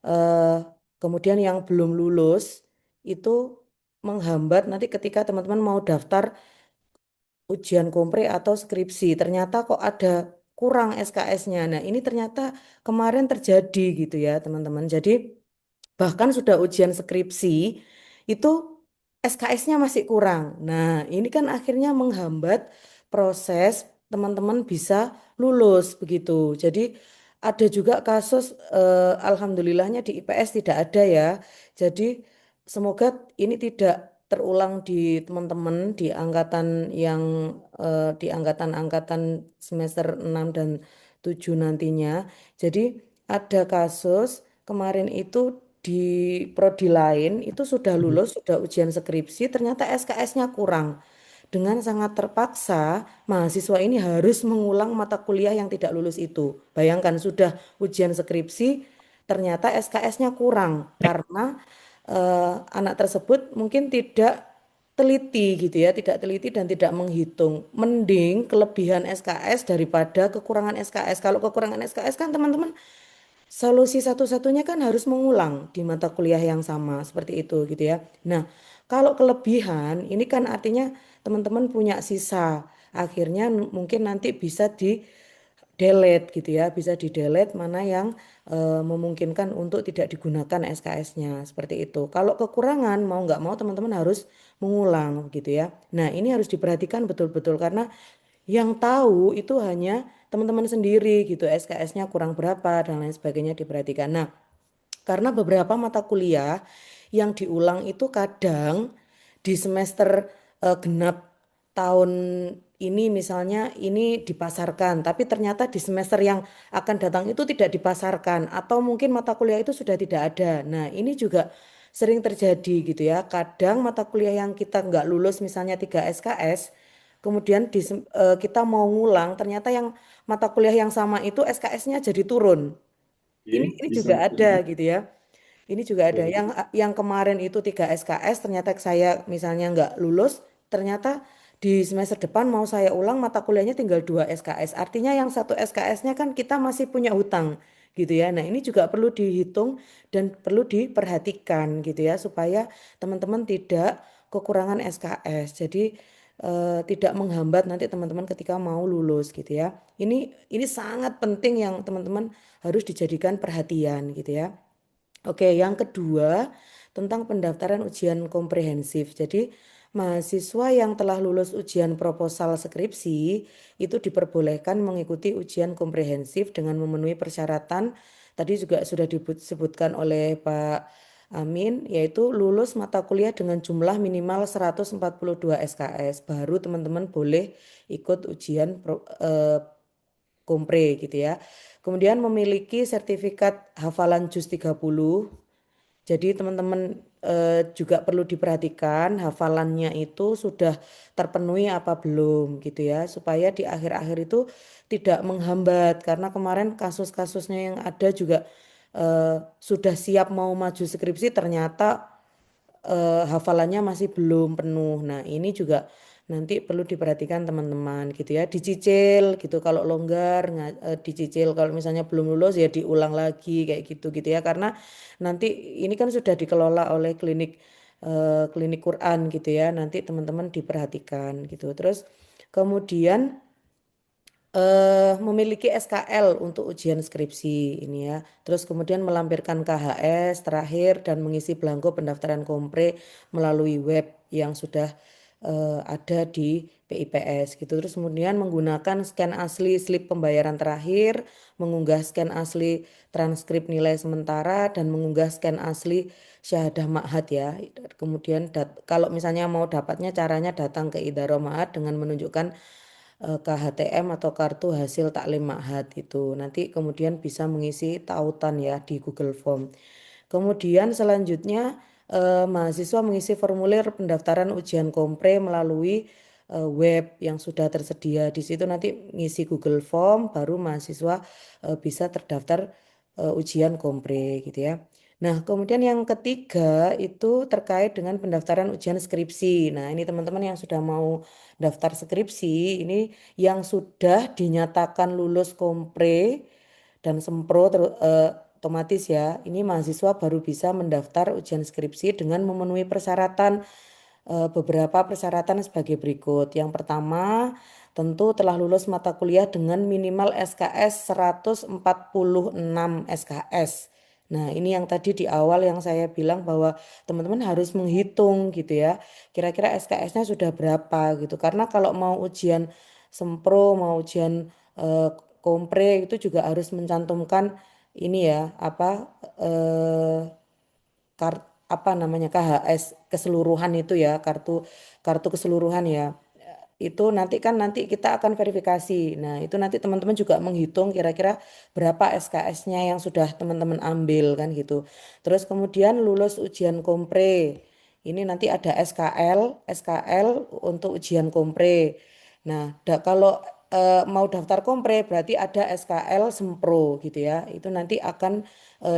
eh, kemudian yang belum lulus itu menghambat nanti ketika teman-teman mau daftar ujian kompre atau skripsi. Ternyata kok ada kurang SKS-nya. Nah, ini ternyata kemarin terjadi gitu ya, teman-teman. Jadi bahkan sudah ujian skripsi itu SKS-nya masih kurang. Nah, ini kan akhirnya menghambat proses teman-teman bisa lulus begitu. Jadi ada juga kasus alhamdulillahnya di IPS tidak ada ya. Jadi semoga ini tidak terulang di teman-teman di angkatan yang di angkatan-angkatan semester 6 dan 7 nantinya. Jadi ada kasus kemarin itu di prodi lain itu sudah lulus, sudah ujian skripsi, ternyata SKS-nya kurang. Dengan sangat terpaksa, mahasiswa ini harus mengulang mata kuliah yang tidak lulus itu. Bayangkan sudah ujian skripsi, ternyata SKS-nya kurang karena anak tersebut mungkin tidak teliti gitu ya, tidak teliti dan tidak menghitung. Mending kelebihan SKS daripada kekurangan SKS. Kalau kekurangan SKS kan teman-teman solusi satu-satunya kan harus mengulang di mata kuliah yang sama seperti itu gitu ya. Nah, kalau kelebihan ini kan artinya teman-teman punya sisa. Akhirnya mungkin nanti bisa di delete gitu ya, bisa di delete mana yang memungkinkan untuk tidak digunakan SKS-nya seperti itu. Kalau kekurangan mau nggak mau teman-teman harus mengulang gitu ya. Nah ini harus diperhatikan betul-betul karena yang tahu itu hanya teman-teman sendiri gitu, SKS-nya kurang berapa dan lain sebagainya diperhatikan. Nah karena beberapa mata kuliah yang diulang itu kadang di semester genap tahun ini misalnya ini dipasarkan, tapi ternyata di semester yang akan datang itu tidak dipasarkan atau mungkin mata kuliah itu sudah tidak ada. Nah, ini juga sering terjadi gitu ya. Kadang mata kuliah yang kita nggak lulus misalnya 3 SKS, kemudian kita mau ngulang, ternyata yang mata kuliah yang sama itu SKS-nya jadi turun. Ini juga ada gitu ya. Ini juga ada yang kemarin itu 3 SKS ternyata saya misalnya nggak lulus, ternyata di semester depan mau saya ulang mata kuliahnya tinggal 2 SKS. Artinya yang satu SKS-nya kan kita masih punya hutang gitu ya. Nah, ini juga perlu dihitung dan perlu diperhatikan gitu ya supaya teman-teman tidak kekurangan SKS. Jadi tidak menghambat nanti teman-teman ketika mau lulus gitu ya. Ini sangat penting yang teman-teman harus dijadikan perhatian gitu ya. Oke, yang kedua tentang pendaftaran ujian komprehensif. Jadi, mahasiswa yang telah lulus ujian proposal skripsi itu diperbolehkan mengikuti ujian komprehensif dengan memenuhi persyaratan. Tadi juga sudah disebutkan oleh Pak Amin, yaitu lulus mata kuliah dengan jumlah minimal 142 SKS. Baru teman-teman boleh ikut ujian kompre gitu ya. Kemudian memiliki sertifikat hafalan JUS 30. Jadi teman-teman juga perlu diperhatikan hafalannya itu sudah terpenuhi apa belum gitu ya. Supaya di akhir-akhir itu tidak menghambat karena kemarin kasus-kasusnya yang ada juga sudah siap mau maju skripsi ternyata hafalannya masih belum penuh. Nah, ini juga nanti perlu diperhatikan teman-teman gitu ya. Dicicil gitu kalau longgar, dicicil kalau misalnya belum lulus ya diulang lagi kayak gitu gitu ya. Karena nanti ini kan sudah dikelola oleh klinik Quran gitu ya. Nanti teman-teman diperhatikan gitu. Terus kemudian memiliki SKL untuk ujian skripsi ini ya. Terus kemudian melampirkan KHS terakhir dan mengisi belangko pendaftaran kompre melalui web yang sudah ada di PIPS gitu. Terus kemudian menggunakan scan asli slip pembayaran terakhir, mengunggah scan asli transkrip nilai sementara dan mengunggah scan asli syahadah ma'had ya. Kemudian kalau misalnya mau dapatnya caranya datang ke Idaro Ma'had dengan menunjukkan KHTM atau kartu hasil taklim ma'had itu. Nanti kemudian bisa mengisi tautan ya di Google Form. Kemudian selanjutnya mahasiswa mengisi formulir pendaftaran ujian kompre melalui web yang sudah tersedia. Di situ nanti ngisi Google Form baru mahasiswa bisa terdaftar ujian kompre gitu ya. Nah, kemudian yang ketiga itu terkait dengan pendaftaran ujian skripsi. Nah, ini teman-teman yang sudah mau daftar skripsi, ini yang sudah dinyatakan lulus kompre dan sempro otomatis ya. Ini mahasiswa baru bisa mendaftar ujian skripsi dengan memenuhi persyaratan beberapa persyaratan sebagai berikut. Yang pertama, tentu telah lulus mata kuliah dengan minimal SKS 146 SKS. Nah, ini yang tadi di awal yang saya bilang bahwa teman-teman harus menghitung gitu ya. Kira-kira SKS-nya sudah berapa gitu. Karena kalau mau ujian sempro, mau ujian eh, kompre itu juga harus mencantumkan ini ya, apa namanya KHS keseluruhan itu ya, kartu kartu keseluruhan ya. Itu nanti kita akan verifikasi. Nah, itu nanti teman-teman juga menghitung kira-kira berapa SKS-nya yang sudah teman-teman ambil kan gitu. Terus kemudian lulus ujian kompre. Ini nanti ada SKL untuk ujian kompre. Nah, kalau mau daftar kompre berarti ada SKL Sempro gitu ya. Itu nanti akan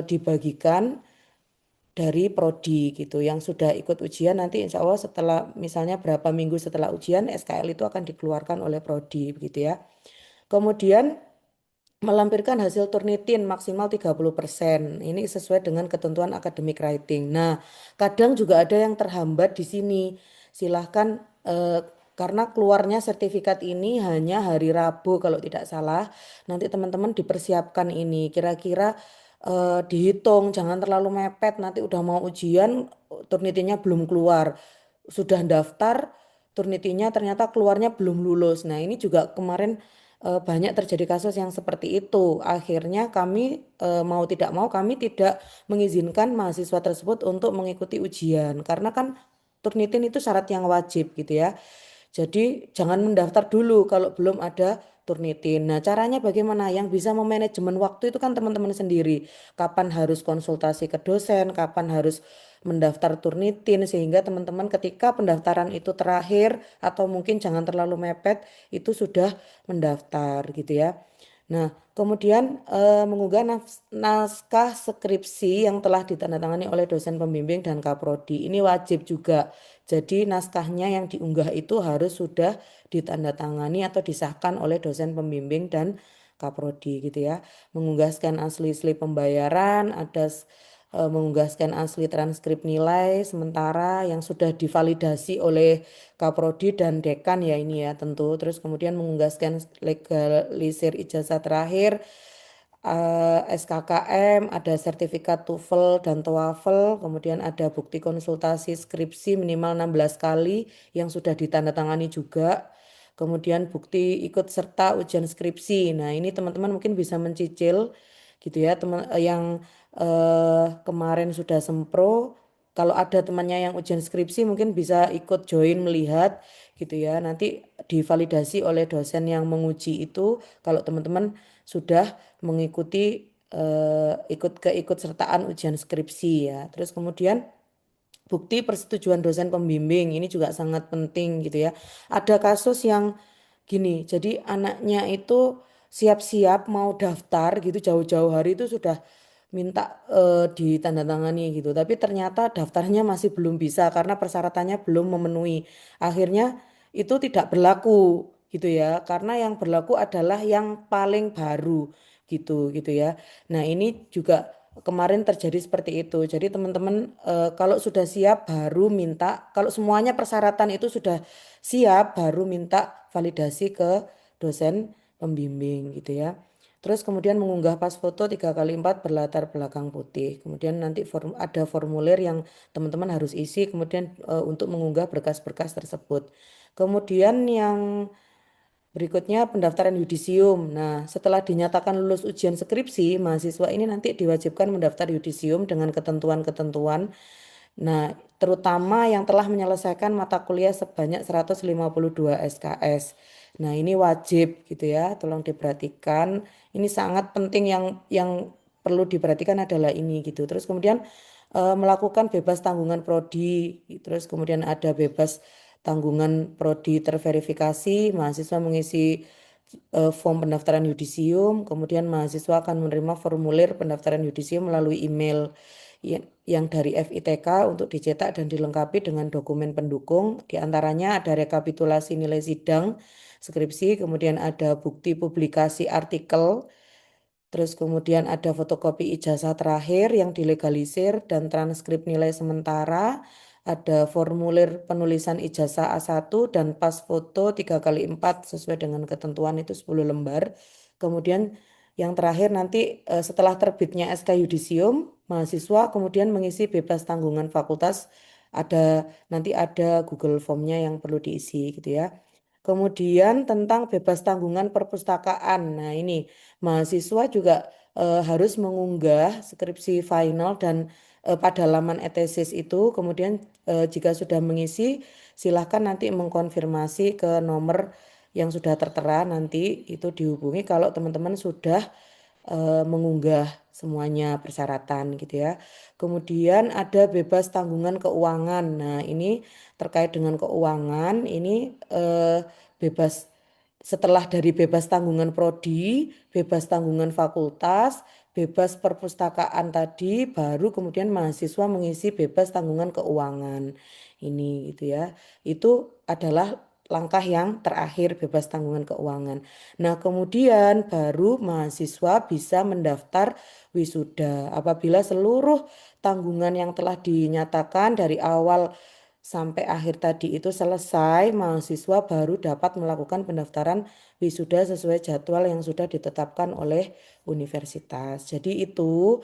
dibagikan dari prodi gitu. Yang sudah ikut ujian nanti insya Allah setelah misalnya berapa minggu setelah ujian SKL itu akan dikeluarkan oleh prodi begitu ya. Kemudian melampirkan hasil Turnitin maksimal 30%. Ini sesuai dengan ketentuan academic writing. Nah, kadang juga ada yang terhambat di sini. Silahkan karena keluarnya sertifikat ini hanya hari Rabu kalau tidak salah. Nanti teman-teman dipersiapkan ini. Kira-kira dihitung, jangan terlalu mepet. Nanti udah mau ujian, Turnitinnya belum keluar. Sudah daftar, Turnitinya ternyata keluarnya belum lulus. Nah, ini juga kemarin banyak terjadi kasus yang seperti itu. Akhirnya kami mau tidak mau kami tidak mengizinkan mahasiswa tersebut untuk mengikuti ujian karena kan Turnitin itu syarat yang wajib gitu ya. Jadi jangan mendaftar dulu kalau belum ada Turnitin. Nah, caranya bagaimana? Yang bisa memanajemen waktu itu kan teman-teman sendiri. Kapan harus konsultasi ke dosen, kapan harus mendaftar Turnitin sehingga teman-teman ketika pendaftaran itu terakhir atau mungkin jangan terlalu mepet itu sudah mendaftar gitu ya. Nah, kemudian mengunggah naskah skripsi yang telah ditandatangani oleh dosen pembimbing dan kaprodi. Ini wajib juga. Jadi naskahnya yang diunggah itu harus sudah ditandatangani atau disahkan oleh dosen pembimbing dan kaprodi gitu ya. Mengunggah scan asli slip pembayaran, ada mengunggah scan asli transkrip nilai sementara yang sudah divalidasi oleh Kaprodi dan Dekan ya ini ya tentu. Terus kemudian mengunggah scan legalisir ijazah terakhir, SKKM, ada sertifikat TOEFL dan TOEFL, kemudian ada bukti konsultasi skripsi minimal 16 kali yang sudah ditandatangani juga. Kemudian bukti ikut serta ujian skripsi. Nah, ini teman-teman mungkin bisa mencicil gitu ya, teman yang kemarin sudah sempro. Kalau ada temannya yang ujian skripsi mungkin bisa ikut join melihat gitu ya. Nanti divalidasi oleh dosen yang menguji itu kalau teman-teman sudah mengikuti ikut sertaan ujian skripsi ya. Terus kemudian bukti persetujuan dosen pembimbing ini juga sangat penting gitu ya. Ada kasus yang gini, jadi anaknya itu siap-siap mau daftar gitu jauh-jauh hari itu sudah minta ditandatangani gitu. Tapi ternyata daftarnya masih belum bisa karena persyaratannya belum memenuhi. Akhirnya itu tidak berlaku gitu ya. Karena yang berlaku adalah yang paling baru gitu ya. Nah, ini juga kemarin terjadi seperti itu. Jadi teman-teman kalau sudah siap baru minta, kalau semuanya persyaratan itu sudah siap baru minta validasi ke dosen pembimbing gitu ya. Terus kemudian mengunggah pas foto 3x4 berlatar belakang putih. Kemudian nanti ada formulir yang teman-teman harus isi kemudian untuk mengunggah berkas-berkas tersebut. Kemudian yang berikutnya pendaftaran yudisium. Nah, setelah dinyatakan lulus ujian skripsi, mahasiswa ini nanti diwajibkan mendaftar yudisium dengan ketentuan-ketentuan. Nah, terutama yang telah menyelesaikan mata kuliah sebanyak 152 SKS. Nah, ini wajib gitu ya, tolong diperhatikan. Ini sangat penting yang perlu diperhatikan adalah ini gitu. Terus kemudian melakukan bebas tanggungan prodi, terus kemudian ada bebas tanggungan prodi terverifikasi, mahasiswa mengisi form pendaftaran yudisium, kemudian mahasiswa akan menerima formulir pendaftaran yudisium melalui email yang dari FITK untuk dicetak dan dilengkapi dengan dokumen pendukung. Di antaranya ada rekapitulasi nilai sidang, skripsi, kemudian ada bukti publikasi artikel, terus kemudian ada fotokopi ijazah terakhir yang dilegalisir dan transkrip nilai sementara. Ada formulir penulisan ijazah A1 dan pas foto 3x4 sesuai dengan ketentuan itu 10 lembar. Kemudian yang terakhir nanti setelah terbitnya SK Yudisium, mahasiswa kemudian mengisi bebas tanggungan fakultas. Nanti ada Google Form-nya yang perlu diisi gitu ya. Kemudian tentang bebas tanggungan perpustakaan. Nah, ini mahasiswa juga harus mengunggah skripsi final dan pada laman etesis itu. Kemudian jika sudah mengisi, silahkan nanti mengkonfirmasi ke nomor yang sudah tertera nanti itu dihubungi kalau teman-teman sudah mengunggah semuanya persyaratan gitu ya. Kemudian ada bebas tanggungan keuangan. Nah, ini terkait dengan keuangan ini bebas setelah dari bebas tanggungan prodi, bebas tanggungan fakultas, bebas perpustakaan tadi, baru kemudian mahasiswa mengisi bebas tanggungan keuangan. Ini gitu ya. Itu adalah langkah yang terakhir bebas tanggungan keuangan. Nah, kemudian baru mahasiswa bisa mendaftar wisuda. Apabila seluruh tanggungan yang telah dinyatakan dari awal sampai akhir tadi itu selesai, mahasiswa baru dapat melakukan pendaftaran wisuda sesuai jadwal yang sudah ditetapkan oleh universitas. Jadi itu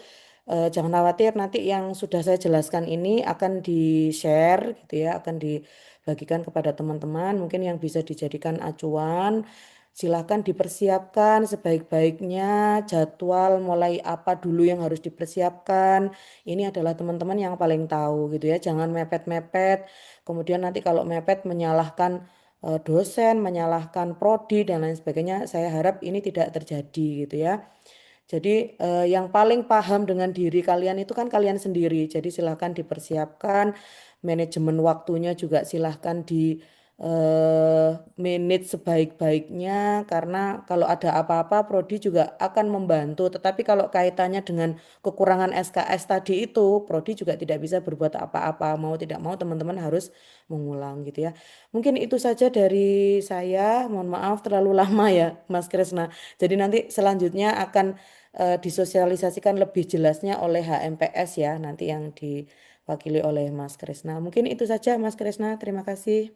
jangan khawatir, nanti yang sudah saya jelaskan ini akan di-share gitu ya, akan dibagikan kepada teman-teman mungkin yang bisa dijadikan acuan. Silahkan dipersiapkan sebaik-baiknya jadwal mulai apa dulu yang harus dipersiapkan. Ini adalah teman-teman yang paling tahu gitu ya. Jangan mepet-mepet. Kemudian nanti kalau mepet menyalahkan dosen, menyalahkan prodi dan lain sebagainya. Saya harap ini tidak terjadi gitu ya. Jadi yang paling paham dengan diri kalian itu kan kalian sendiri. Jadi silahkan dipersiapkan, manajemen waktunya juga silahkan di manage sebaik-baiknya. Karena kalau ada apa-apa, Prodi juga akan membantu. Tetapi kalau kaitannya dengan kekurangan SKS tadi itu, Prodi juga tidak bisa berbuat apa-apa. Mau tidak mau teman-teman harus mengulang gitu ya. Mungkin itu saja dari saya. Mohon maaf terlalu lama ya, Mas Kresna. Jadi nanti selanjutnya akan disosialisasikan lebih jelasnya oleh HMPS ya, nanti yang diwakili oleh Mas Kresna. Mungkin itu saja Mas Kresna, terima kasih.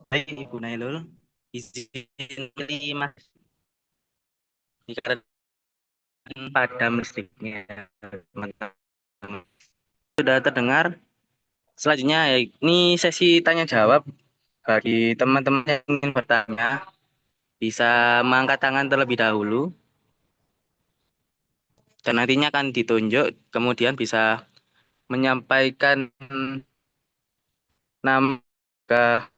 Baik, Ibu Nailul, izin beri Mas dikarenakan padam listriknya teman-teman. Sudah terdengar. Selanjutnya ini sesi tanya jawab bagi teman-teman yang ingin bertanya bisa mengangkat tangan terlebih dahulu dan nantinya akan ditunjuk kemudian bisa menyampaikan nama ke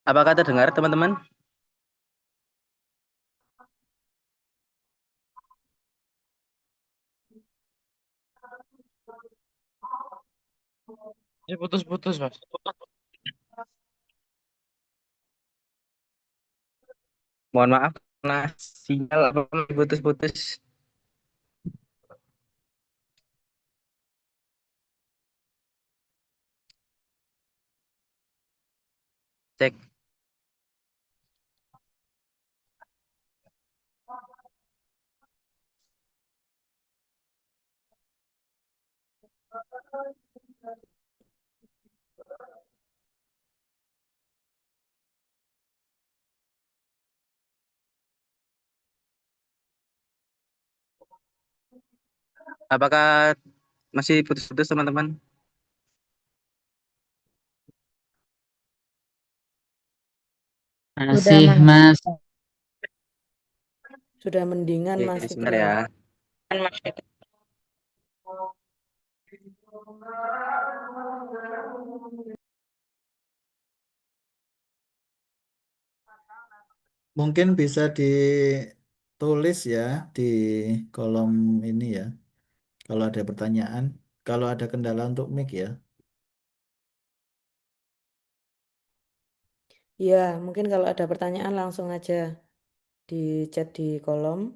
apakah terdengar teman-teman? Ya putus-putus, Mas. Mohon maaf karena sinyal apa putus-putus. Cek. Apakah masih putus-putus teman-teman? Udah, Masih, Mas. Mas. Sudah mendingan Oke, Mas sebentar Fitri. ya. Mungkin bisa ditulis ya di kolom ini ya. Kalau ada pertanyaan, kalau ada kendala untuk mic ya. Ya, mungkin kalau ada pertanyaan langsung aja di chat di kolom.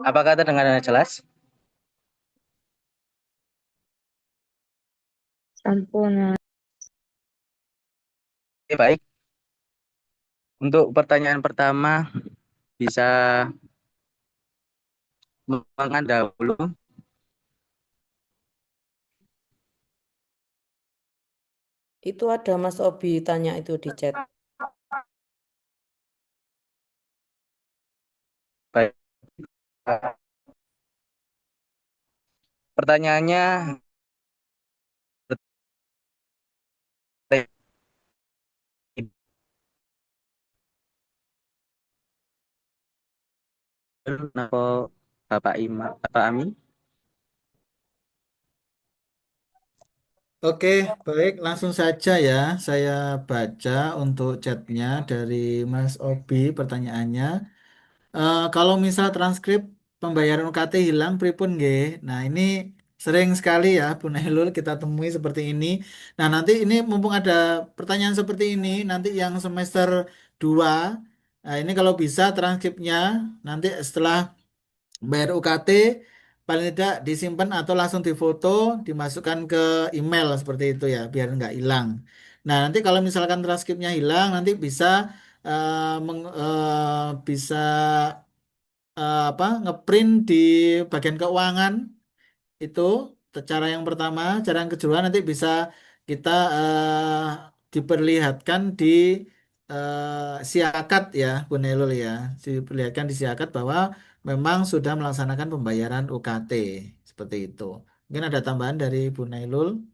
Apakah terdengar dengan jelas? Sampun. Oke, baik. Untuk pertanyaan pertama bisa mengan dahulu. Itu ada Mas Obi tanya itu di chat. Baik. Pertanyaannya Napa Bapak Bapak Ami? Oke, baik, langsung saja ya. Saya baca untuk chatnya dari Mas Obi pertanyaannya. Kalau misal transkrip pembayaran UKT hilang, pripun nggih? Nah, ini sering sekali ya, Bu Nailul kita temui seperti ini. Nah, nanti ini mumpung ada pertanyaan seperti ini, nanti yang semester 2, nah ini kalau bisa transkripnya nanti setelah bayar UKT paling tidak disimpan atau langsung difoto, dimasukkan ke email seperti itu ya, biar nggak hilang. Nah, nanti kalau misalkan transkripnya hilang, nanti bisa bisa apa ngeprint di bagian keuangan itu cara yang pertama. Cara yang kedua nanti bisa kita diperlihatkan di siakat ya Bu Nelul ya, diperlihatkan di siakat bahwa memang sudah melaksanakan pembayaran UKT seperti itu. Mungkin ada tambahan dari Bu Nailul.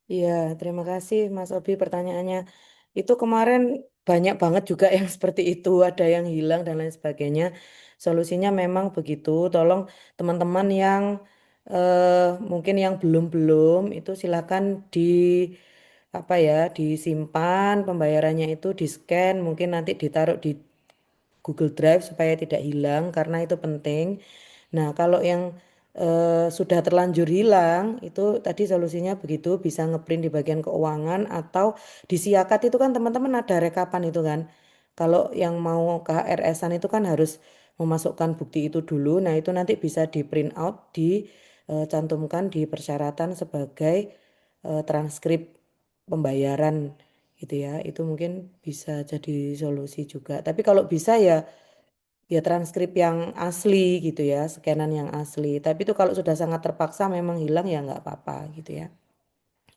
Iya, terima kasih Mas Obi pertanyaannya. Itu kemarin banyak banget juga yang seperti itu, ada yang hilang dan lain sebagainya. Solusinya memang begitu. Tolong teman-teman yang mungkin yang belum-belum itu silakan di apa ya, disimpan pembayarannya itu di scan, mungkin nanti ditaruh di Google Drive supaya tidak hilang karena itu penting. Nah, kalau yang sudah terlanjur hilang, itu tadi solusinya begitu, bisa ngeprint di bagian keuangan atau di Siakat itu kan teman-teman ada rekapan itu kan. Kalau yang mau KRS-an itu kan harus memasukkan bukti itu dulu. Nah, itu nanti bisa di print out, dicantumkan di persyaratan sebagai transkrip pembayaran gitu ya. Itu mungkin bisa jadi solusi juga. Tapi kalau bisa ya transkrip yang asli gitu ya, scanan yang asli. Tapi itu kalau sudah sangat terpaksa memang hilang ya nggak apa-apa gitu ya.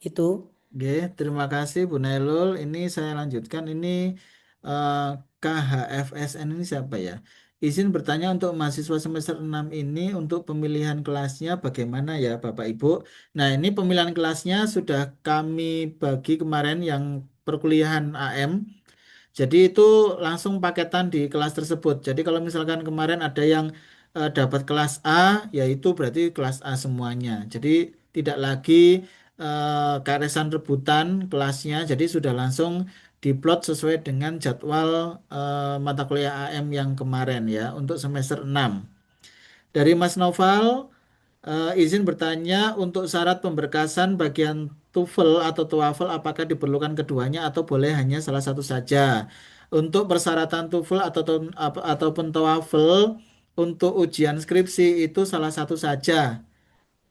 Itu. Oke, terima kasih Bu Nailul. Ini saya lanjutkan. Ini eh, KHFSN ini siapa ya? Izin bertanya untuk mahasiswa semester 6 ini untuk pemilihan kelasnya bagaimana ya Bapak Ibu? Nah, ini pemilihan kelasnya sudah kami bagi kemarin yang perkuliahan AM. Jadi itu langsung paketan di kelas tersebut. Jadi kalau misalkan kemarin ada yang dapat kelas A, yaitu berarti kelas A semuanya. Jadi tidak lagi keresan rebutan kelasnya. Jadi sudah langsung diplot sesuai dengan jadwal mata kuliah AM yang kemarin ya untuk semester 6. Dari Mas Noval, izin bertanya untuk syarat pemberkasan bagian TOEFL atau TOEFL apakah diperlukan keduanya atau boleh hanya salah satu saja? Untuk persyaratan TOEFL ataupun TOEFL untuk ujian skripsi itu salah satu saja.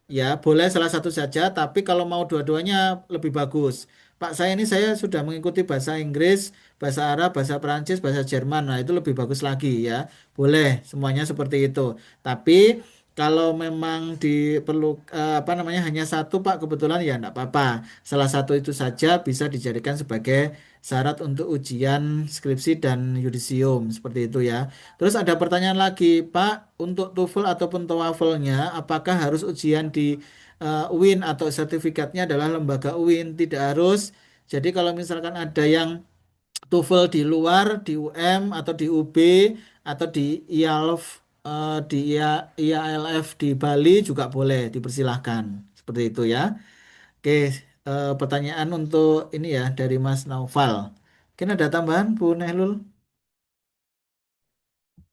Ya, boleh salah satu saja, tapi kalau mau dua-duanya lebih bagus. Pak, saya sudah mengikuti bahasa Inggris, bahasa Arab, bahasa Perancis, bahasa Jerman. Nah, itu lebih bagus lagi ya. Boleh semuanya seperti itu. Tapi kalau memang diperlu apa namanya hanya satu Pak kebetulan ya enggak apa-apa. Salah satu itu saja bisa dijadikan sebagai syarat untuk ujian skripsi dan yudisium seperti itu ya. Terus ada pertanyaan lagi, Pak, untuk TOEFL ataupun TOEFL-nya, apakah harus ujian di UIN atau sertifikatnya adalah lembaga UIN? Tidak harus. Jadi kalau misalkan ada yang TOEFL di luar, di UM atau di UB atau di IALF, di IALF di Bali juga boleh, dipersilahkan. Seperti itu ya. Oke, pertanyaan untuk ini ya dari Mas Naufal. Mungkin ada tambahan, Bu Nehlul?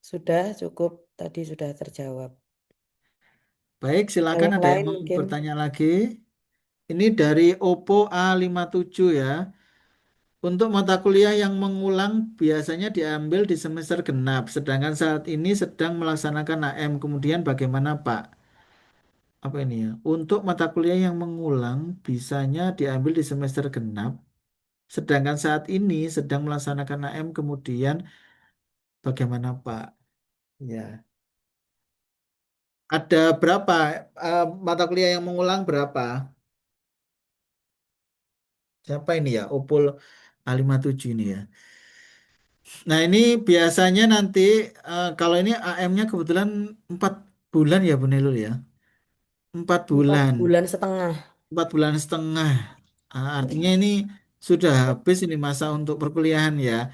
Sudah cukup tadi sudah terjawab. Baik, Nah, silakan yang ada yang lain mau mungkin bertanya lagi. Ini dari Oppo A57 ya. Untuk mata kuliah yang mengulang biasanya diambil di semester genap, sedangkan saat ini sedang melaksanakan AM. Kemudian bagaimana, Pak? Apa ini ya? Untuk mata kuliah yang mengulang bisanya diambil di semester genap, sedangkan saat ini sedang melaksanakan AM. Kemudian bagaimana, Pak? Ya. Ada berapa mata kuliah yang mengulang berapa? Siapa ini ya? Oppo A57 ini ya. Nah, ini biasanya nanti kalau ini AM-nya kebetulan 4 bulan ya Bu Nelul ya. 4 bulan, 4 bulan setengah. 4 bulan setengah. Artinya ini sudah habis ini masa untuk perkuliahan ya.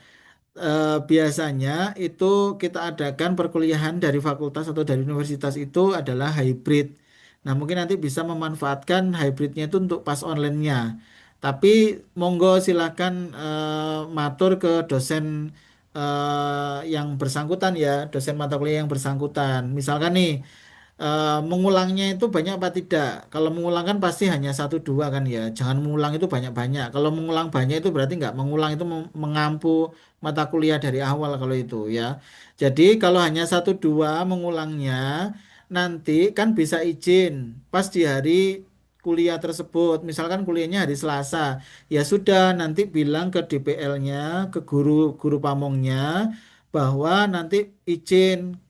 biasanya itu kita adakan perkuliahan dari fakultas atau dari universitas itu adalah hybrid. Nah, mungkin nanti bisa memanfaatkan hybridnya itu untuk pas online-nya. Tapi monggo silakan matur ke dosen yang bersangkutan ya, dosen mata kuliah yang bersangkutan. Misalkan nih, mengulangnya itu banyak apa tidak? Kalau mengulang kan pasti hanya satu dua kan ya. Jangan mengulang itu banyak-banyak. Kalau mengulang banyak itu berarti nggak mengulang itu mengampu mata kuliah dari awal kalau itu ya. Jadi kalau hanya satu dua mengulangnya nanti kan bisa izin pas di hari kuliah tersebut. Misalkan kuliahnya hari Selasa, ya sudah nanti bilang ke DPL-nya, ke guru pamongnya bahwa nanti izin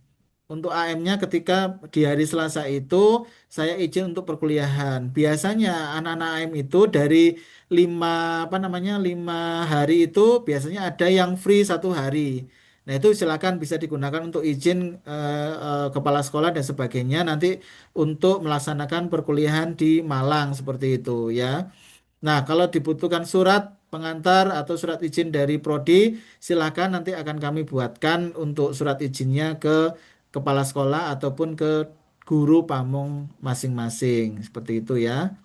untuk AM-nya ketika di hari Selasa itu saya izin untuk perkuliahan. Biasanya anak-anak AM itu dari lima apa namanya 5 hari itu biasanya ada yang free 1 hari. Nah itu silakan bisa digunakan untuk izin kepala sekolah dan sebagainya nanti untuk melaksanakan perkuliahan di Malang seperti itu ya. Nah, kalau dibutuhkan surat pengantar atau surat izin dari prodi, silakan nanti akan kami buatkan untuk surat izinnya ke kepala sekolah ataupun ke guru pamong masing-masing. Seperti itu ya.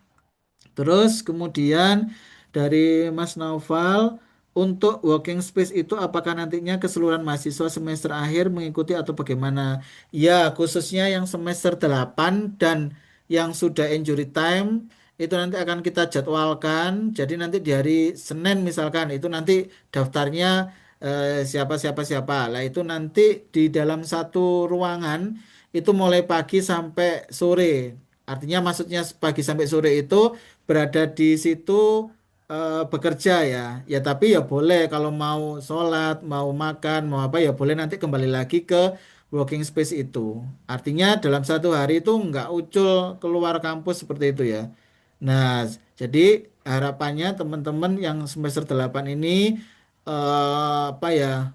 Terus kemudian dari Mas Naufal, untuk working space itu apakah nantinya keseluruhan mahasiswa semester akhir mengikuti atau bagaimana? Ya, khususnya yang semester 8 dan yang sudah injury time itu nanti akan kita jadwalkan. Jadi nanti di hari Senin misalkan itu nanti daftarnya siapa siapa siapa. Lah itu nanti di dalam satu ruangan itu mulai pagi sampai sore. Artinya maksudnya pagi sampai sore itu berada di situ bekerja ya. Ya tapi ya boleh kalau mau sholat, mau makan, mau apa ya boleh nanti kembali lagi ke working space itu. Artinya dalam satu hari itu nggak ucul keluar kampus seperti itu ya. Nah, jadi harapannya teman-teman yang semester 8 ini apa ya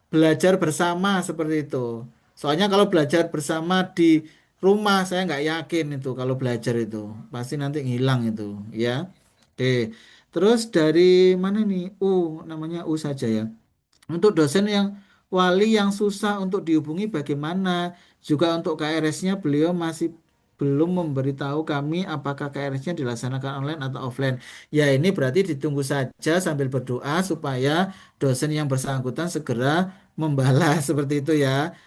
belajar bersama seperti itu. Soalnya kalau belajar bersama di rumah saya nggak yakin itu kalau belajar itu pasti nanti ngilang itu ya. Oke. Terus dari mana nih? Namanya saja ya. Untuk dosen yang wali yang susah untuk dihubungi bagaimana? Juga untuk KRS-nya beliau masih belum memberitahu kami apakah KRS-nya dilaksanakan online atau offline. Ya ini berarti ditunggu saja sambil berdoa supaya dosen yang bersangkutan segera membalas seperti itu ya.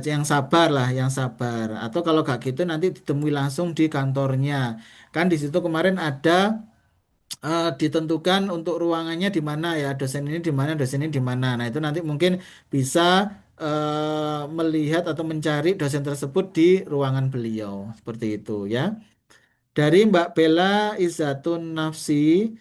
Yang sabar lah, yang sabar. Atau kalau gak gitu nanti ditemui langsung di kantornya. Kan di situ kemarin ada ditentukan untuk ruangannya di mana ya, dosen ini di mana, dosen ini di mana. Nah, itu nanti mungkin bisa melihat atau mencari dosen tersebut di ruangan beliau. Seperti itu ya. Dari Mbak Bella Izatun Nafsi,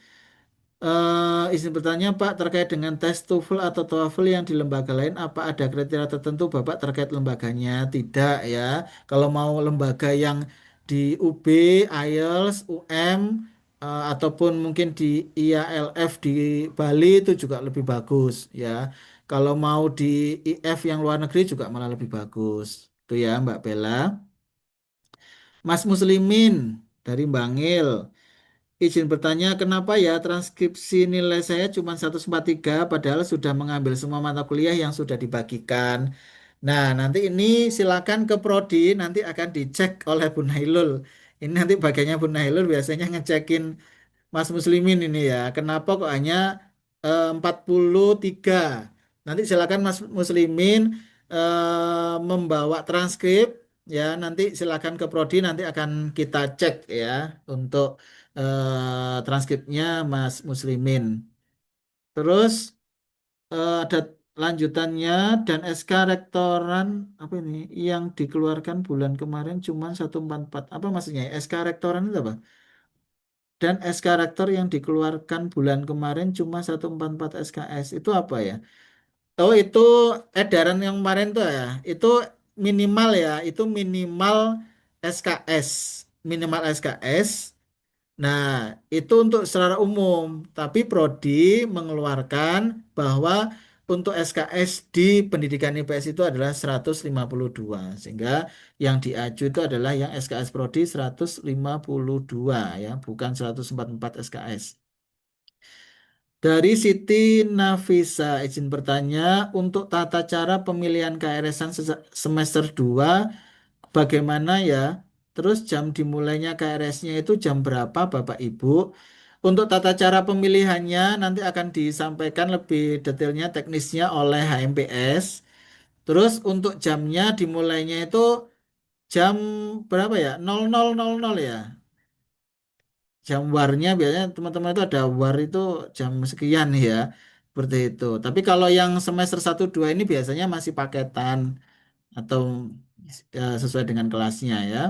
izin bertanya Pak terkait dengan tes TOEFL atau TOEFL yang di lembaga lain, apa ada kriteria tertentu Bapak terkait lembaganya? Tidak ya. Kalau mau lembaga yang di UB, IELTS, UM, ataupun mungkin di IALF di Bali itu juga lebih bagus ya. Kalau mau di IF yang luar negeri juga malah lebih bagus. Itu ya Mbak Bella. Mas Muslimin dari Bangil. Izin bertanya, kenapa ya transkripsi nilai saya cuma 143 padahal sudah mengambil semua mata kuliah yang sudah dibagikan. Nah, nanti ini silakan ke Prodi, nanti akan dicek oleh Bu Nailul. Ini nanti bagiannya Bu Nailul biasanya ngecekin Mas Muslimin ini ya. Kenapa kok hanya 43? Nanti silakan Mas Muslimin membawa transkrip ya. Nanti silakan ke Prodi nanti akan kita cek ya untuk transkripnya Mas Muslimin. Terus ada lanjutannya dan SK rektoran apa ini yang dikeluarkan bulan kemarin cuma 144. Apa maksudnya? SK rektoran itu apa? Dan SK rektor yang dikeluarkan bulan kemarin cuma 144 SKS. Itu apa ya? Oh, itu edaran yang kemarin tuh ya. Itu minimal ya, itu minimal SKS. Minimal SKS. Nah, itu untuk secara umum, tapi Prodi mengeluarkan bahwa untuk SKS di pendidikan IPS itu adalah 152, sehingga yang diaju itu adalah yang SKS Prodi 152 ya, bukan 144 SKS. Dari Siti Nafisa, izin bertanya, untuk tata cara pemilihan KRS-an semester 2 bagaimana ya? Terus jam dimulainya KRS-nya itu jam berapa, Bapak Ibu? Untuk tata cara pemilihannya nanti akan disampaikan lebih detailnya teknisnya oleh HMPS. Terus untuk jamnya dimulainya itu jam berapa ya? 00.00 ya. Jam warnya biasanya teman-teman itu ada war itu jam sekian ya. Seperti itu. Tapi kalau yang semester 1 2 ini biasanya masih paketan atau sesuai dengan kelasnya ya.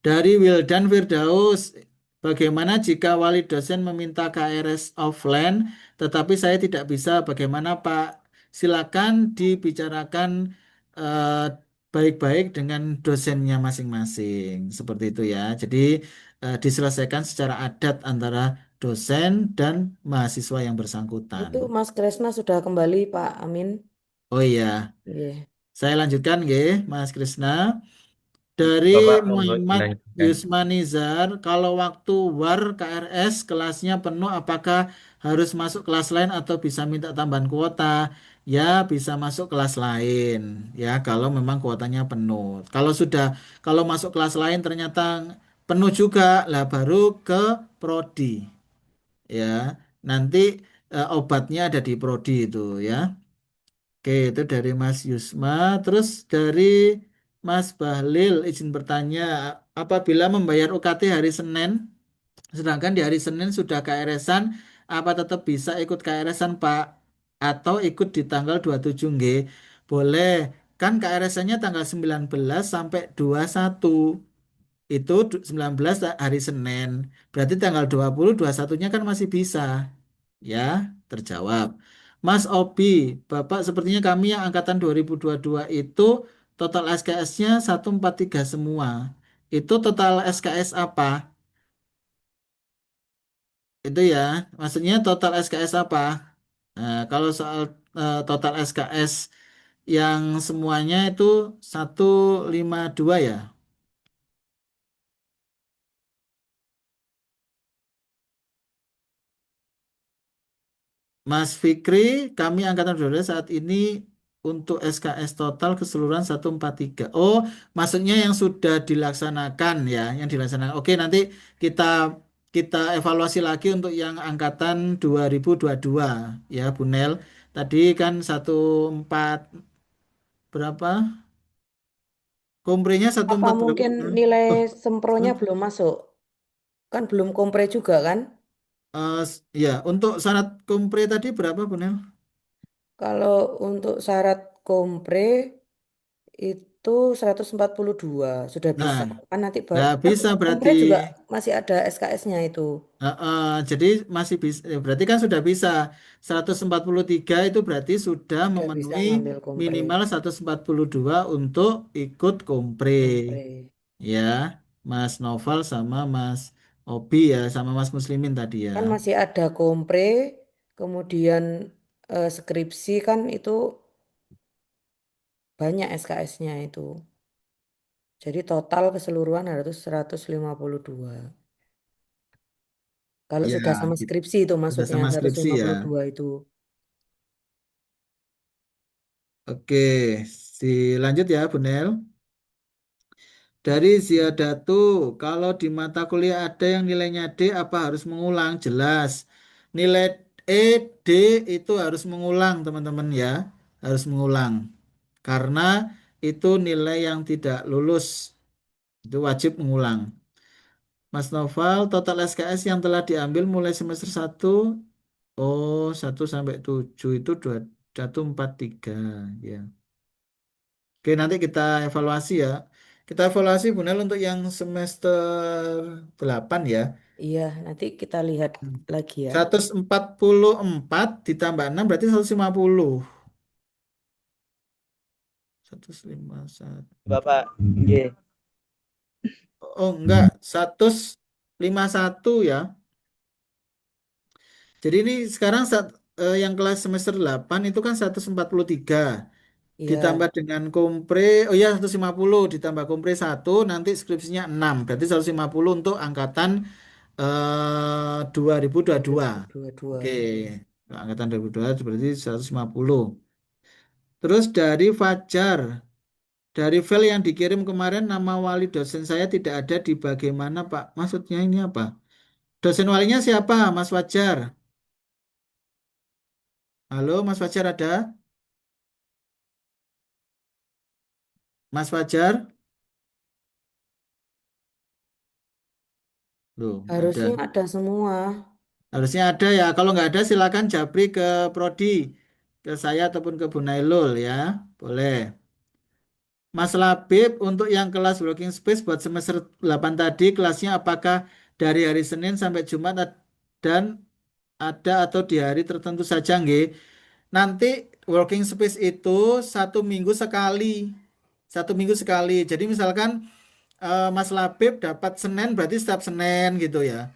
Dari Wildan Firdaus, bagaimana jika wali dosen meminta KRS offline, tetapi saya tidak bisa, bagaimana Pak? Silakan dibicarakan eh, baik-baik dengan dosennya masing-masing, seperti itu ya. Jadi diselesaikan secara adat antara dosen dan mahasiswa yang bersangkutan. Itu Mas Kresna sudah kembali, Pak Amin. Oh iya, Iya. saya lanjutkan nggih, Mas Krisna. Dari Bapak monggo Muhammad dilanjutkan. Yusmanizar, kalau waktu war KRS kelasnya penuh, apakah harus masuk kelas lain atau bisa minta tambahan kuota? Ya, bisa masuk kelas lain. Ya, kalau memang kuotanya penuh. Kalau masuk kelas lain ternyata penuh juga, lah baru ke prodi. Ya, nanti obatnya ada di prodi itu ya. Oke, itu dari Mas Yusma. Terus dari Mas Bahlil, izin bertanya, apabila membayar UKT hari Senin, sedangkan di hari Senin sudah KRS-an, apa tetap bisa ikut KRS-an, Pak? Atau ikut di tanggal 27 G? Boleh. Kan KRS-annya tanggal 19 sampai 21. Itu 19 hari Senin. Berarti tanggal 20 21-nya kan masih bisa. Ya, terjawab. Mas Obi, Bapak sepertinya kami yang angkatan 2022 itu total SKS-nya 143 semua. Itu total SKS apa? Itu ya, maksudnya total SKS apa? Nah, kalau soal total SKS yang semuanya itu 152 ya. Mas Fikri, kami angkatan udara saat ini untuk SKS total keseluruhan 143. Oh, maksudnya yang sudah dilaksanakan ya, yang dilaksanakan. Oke, nanti kita kita evaluasi lagi untuk yang angkatan 2022 ya, Bu Nel. Tadi kan 14 berapa? Komprenya Apa 14 berapa? mungkin nilai Oh, sempronya belum masuk? Kan belum kompre juga kan? ya, untuk syarat kompre tadi berapa, Bu Nel? Kalau untuk syarat kompre itu 142 sudah Nah, bisa. Kan nanti nah kan bisa berarti. kompre juga masih ada SKS-nya itu. Jadi masih bisa, berarti kan sudah bisa 143 itu berarti sudah Sudah bisa memenuhi ngambil kompre. minimal 142 untuk ikut kompre Kompre. ya Mas Noval sama Mas Obi ya sama Mas Muslimin tadi ya. Kan masih ada kompre, kemudian skripsi kan itu banyak SKS-nya itu. Jadi total keseluruhan harus 152. Kalau Ya, sudah sama skripsi itu sudah maksudnya sama skripsi ya. 152 itu. Oke, lanjut ya Bu Nel. Dari Ziyadatu, kalau di mata kuliah ada yang nilainya D, apa harus mengulang? Jelas. Nilai E, D itu harus mengulang, teman-teman ya. Harus mengulang. Karena itu nilai yang tidak lulus. Itu wajib mengulang. Mas Noval, total SKS yang telah diambil mulai semester 1, oh 1 sampai 7 itu 143 ya. Oke, nanti kita evaluasi ya. Kita evaluasi Bu Nel untuk yang semester 8 ya. Iya, nanti kita lihat lagi ya. 144 ditambah 6 berarti 150. 151. Bapak, nggih. Oh enggak, 151 ya. Jadi ini sekarang yang kelas semester 8 itu kan 143. Iya, Ditambah dengan kompre, oh ya 150 ditambah kompre 1 nanti skripsinya 6. Berarti 150 untuk angkatan 2022. Oke, 2022. angkatan 2022 berarti 150. Terus dari Fajar, dari file yang dikirim kemarin nama wali dosen saya tidak ada di bagaimana Pak? Maksudnya ini apa? Dosen walinya siapa, Mas Fajar? Halo, Mas Fajar ada? Mas Fajar? Loh, nggak ada. Harusnya ada semua. Harusnya ada ya. Kalau nggak ada silakan japri ke Prodi, ke saya ataupun ke Bu Nailul ya. Boleh. Mas Labib untuk yang kelas working space buat semester 8 tadi kelasnya apakah dari hari Senin sampai Jumat dan ada atau di hari tertentu saja nggih? Nanti working space itu 1 minggu sekali. 1 minggu sekali. Jadi misalkan Mas Labib dapat Senin berarti setiap Senin gitu ya.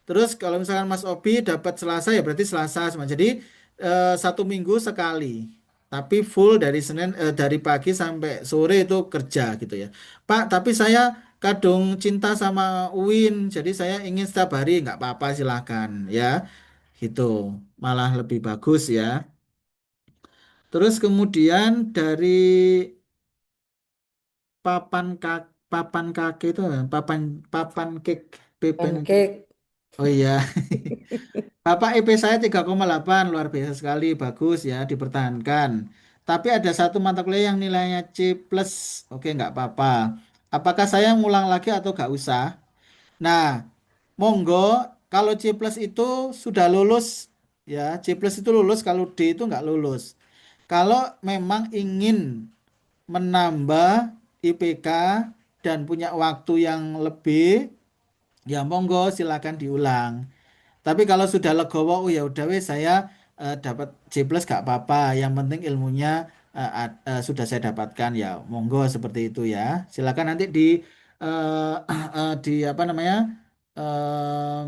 Terus kalau misalkan Mas Obi dapat Selasa ya berarti Selasa semua. Jadi 1 minggu sekali. Tapi full dari dari pagi sampai sore itu kerja gitu ya. Pak, tapi saya kadung cinta sama Uin, jadi saya ingin setiap hari nggak apa-apa silahkan ya. Gitu. Malah lebih bagus ya. Terus kemudian dari papan kaki itu papan papan cake papan. Pancake. Oh iya. Bapak IP saya 3,8 luar biasa sekali, bagus ya, dipertahankan. Tapi ada satu mata kuliah yang nilainya C plus, oke nggak apa-apa. Apakah saya ngulang lagi atau nggak usah? Nah, monggo kalau C plus itu sudah lulus ya, C plus itu lulus, kalau D itu nggak lulus. Kalau memang ingin menambah IPK dan punya waktu yang lebih, ya monggo silakan diulang. Tapi kalau sudah legowo, oh ya udah wes saya dapat C plus gak apa-apa. Yang penting ilmunya sudah saya dapatkan ya. Monggo seperti itu ya. Silakan nanti di apa namanya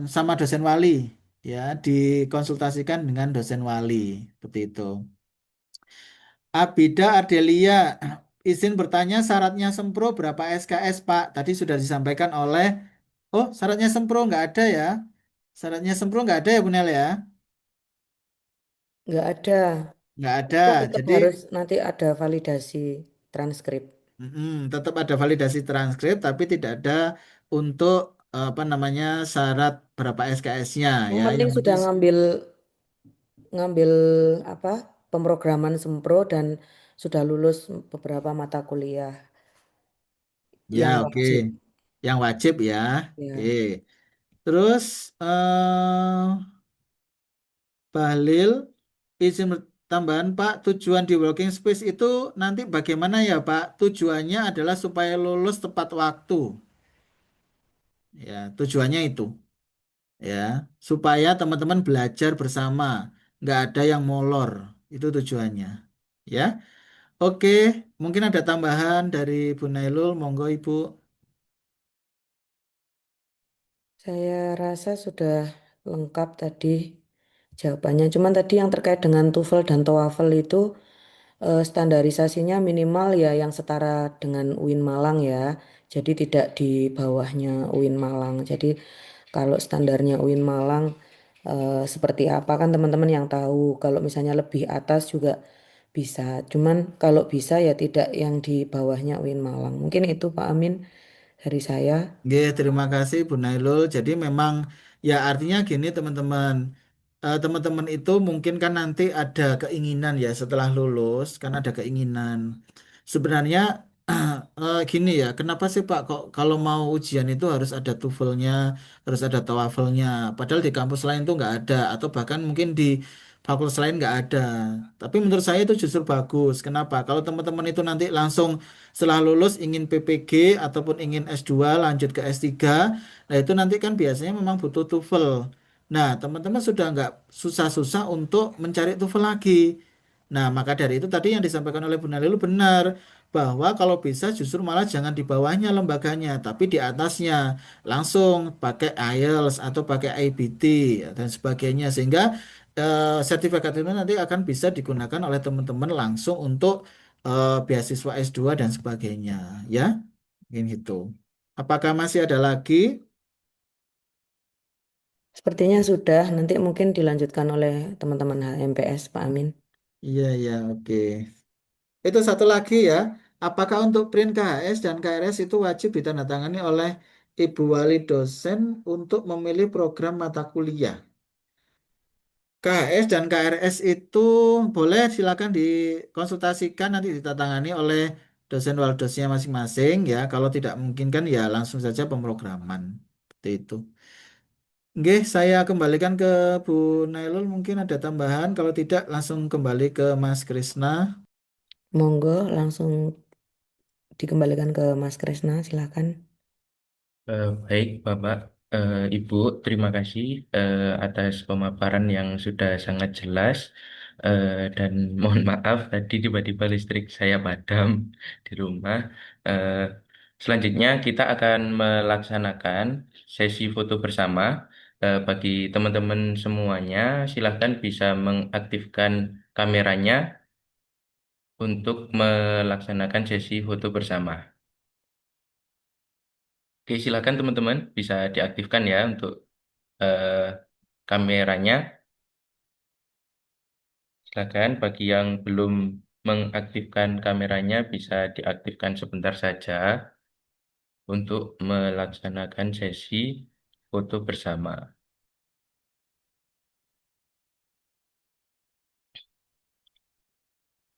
sama dosen wali ya dikonsultasikan dengan dosen wali seperti itu. Abida Ardelia, izin bertanya syaratnya Sempro berapa SKS Pak? Tadi sudah disampaikan oleh, oh syaratnya Sempro nggak ada ya? Syaratnya Sempro nggak ada ya Bu Nel ya? Nggak ada. Nggak ada. Kita tetap Jadi harus nanti ada validasi transkrip. tetap ada validasi transkrip, tapi tidak ada untuk apa namanya syarat berapa SKS-nya Yang ya. penting Yang sudah penting ngambil ngambil apa pemrograman Sempro dan sudah lulus beberapa mata kuliah ya yang oke. wajib. Yang wajib ya. Oke. Ya, Terus Bahlil izin tambahan Pak, tujuan di working space itu nanti bagaimana ya Pak? Tujuannya adalah supaya lulus tepat waktu. Ya, tujuannya itu. Ya, supaya teman-teman belajar bersama, nggak ada yang molor, itu tujuannya. Ya, oke, mungkin ada tambahan dari Bu Nailul, monggo Ibu. saya rasa sudah lengkap tadi jawabannya. Cuman tadi yang terkait dengan TOEFL dan TOEFL itu standarisasinya minimal ya yang setara dengan UIN Malang ya. Jadi tidak di bawahnya UIN Malang. Jadi kalau standarnya UIN Malang seperti apa kan teman-teman yang tahu. Kalau misalnya lebih atas juga bisa. Cuman kalau bisa ya tidak yang di bawahnya UIN Malang. Mungkin itu Pak Amin dari saya. Oke, terima kasih Bu Nailul. Jadi memang ya artinya gini teman-teman. Teman-teman itu mungkin kan nanti ada keinginan ya setelah lulus kan ada keinginan. Sebenarnya gini ya, kenapa sih Pak kok kalau mau ujian itu harus ada TOEFL-nya, harus ada TOEFL-nya, padahal di kampus lain tuh nggak ada atau bahkan mungkin di fakultas lain nggak ada. Tapi menurut saya itu justru bagus. Kenapa? Kalau teman-teman itu nanti langsung setelah lulus ingin PPG ataupun ingin S2 lanjut ke S3, nah itu nanti kan biasanya memang butuh TOEFL. Nah, teman-teman sudah nggak susah-susah untuk mencari TOEFL lagi. Nah, maka dari itu tadi yang disampaikan oleh Bu Nalilu benar bahwa kalau bisa justru malah jangan di bawahnya lembaganya, tapi di atasnya langsung pakai IELTS atau pakai IBT dan sebagainya sehingga sertifikat itu nanti akan bisa digunakan oleh teman-teman langsung untuk beasiswa S2 dan sebagainya ya. Mungkin gitu. Apakah masih ada lagi? Sepertinya sudah, nanti mungkin dilanjutkan oleh teman-teman HMPS, Pak Amin. Iya, iya, oke. Itu satu lagi ya, apakah untuk print KHS dan KRS itu wajib ditandatangani oleh Ibu Wali dosen untuk memilih program mata kuliah? KHS dan KRS itu boleh silakan dikonsultasikan nanti ditandatangani oleh dosen waldosnya masing-masing ya. Kalau tidak mungkin kan ya langsung saja pemrograman. Seperti itu. Oke, saya kembalikan ke Bu Nailul mungkin ada tambahan. Kalau tidak langsung kembali ke Mas Krisna. Monggo langsung dikembalikan ke Mas Kresna, silakan. Baik, Bapak, Ibu, terima kasih atas pemaparan yang sudah sangat jelas. Dan mohon maaf tadi tiba-tiba listrik saya padam di rumah. Eh, Selanjutnya kita akan melaksanakan sesi foto bersama. Bagi teman-teman semuanya, silahkan bisa mengaktifkan kameranya untuk melaksanakan sesi foto bersama. Oke, silakan teman-teman bisa diaktifkan ya untuk eh, kameranya. Silakan bagi yang belum mengaktifkan kameranya bisa diaktifkan sebentar saja untuk melaksanakan sesi foto bersama.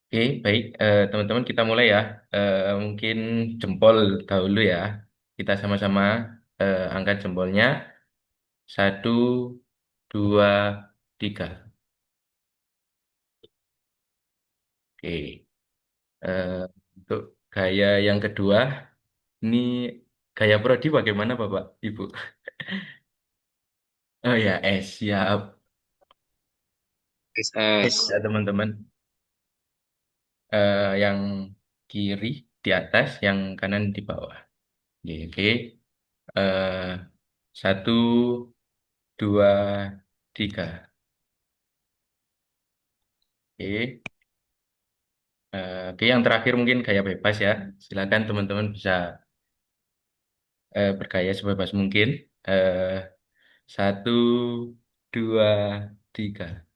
Oke, baik teman-teman kita mulai ya. Mungkin jempol dahulu ya. Kita sama-sama angkat jempolnya. Satu, dua, tiga. Oke. Eh, untuk gaya yang kedua, ini gaya prodi bagaimana Bapak, Ibu? Oh ya, siap. SS. Ya teman-teman. Yang kiri di atas, yang kanan di bawah. Oke, oke. Eh, satu, dua, tiga. Oke. Oke, yang terakhir mungkin gaya bebas ya. Silakan teman-teman bisa bergaya sebebas mungkin. Eh, satu, dua, tiga.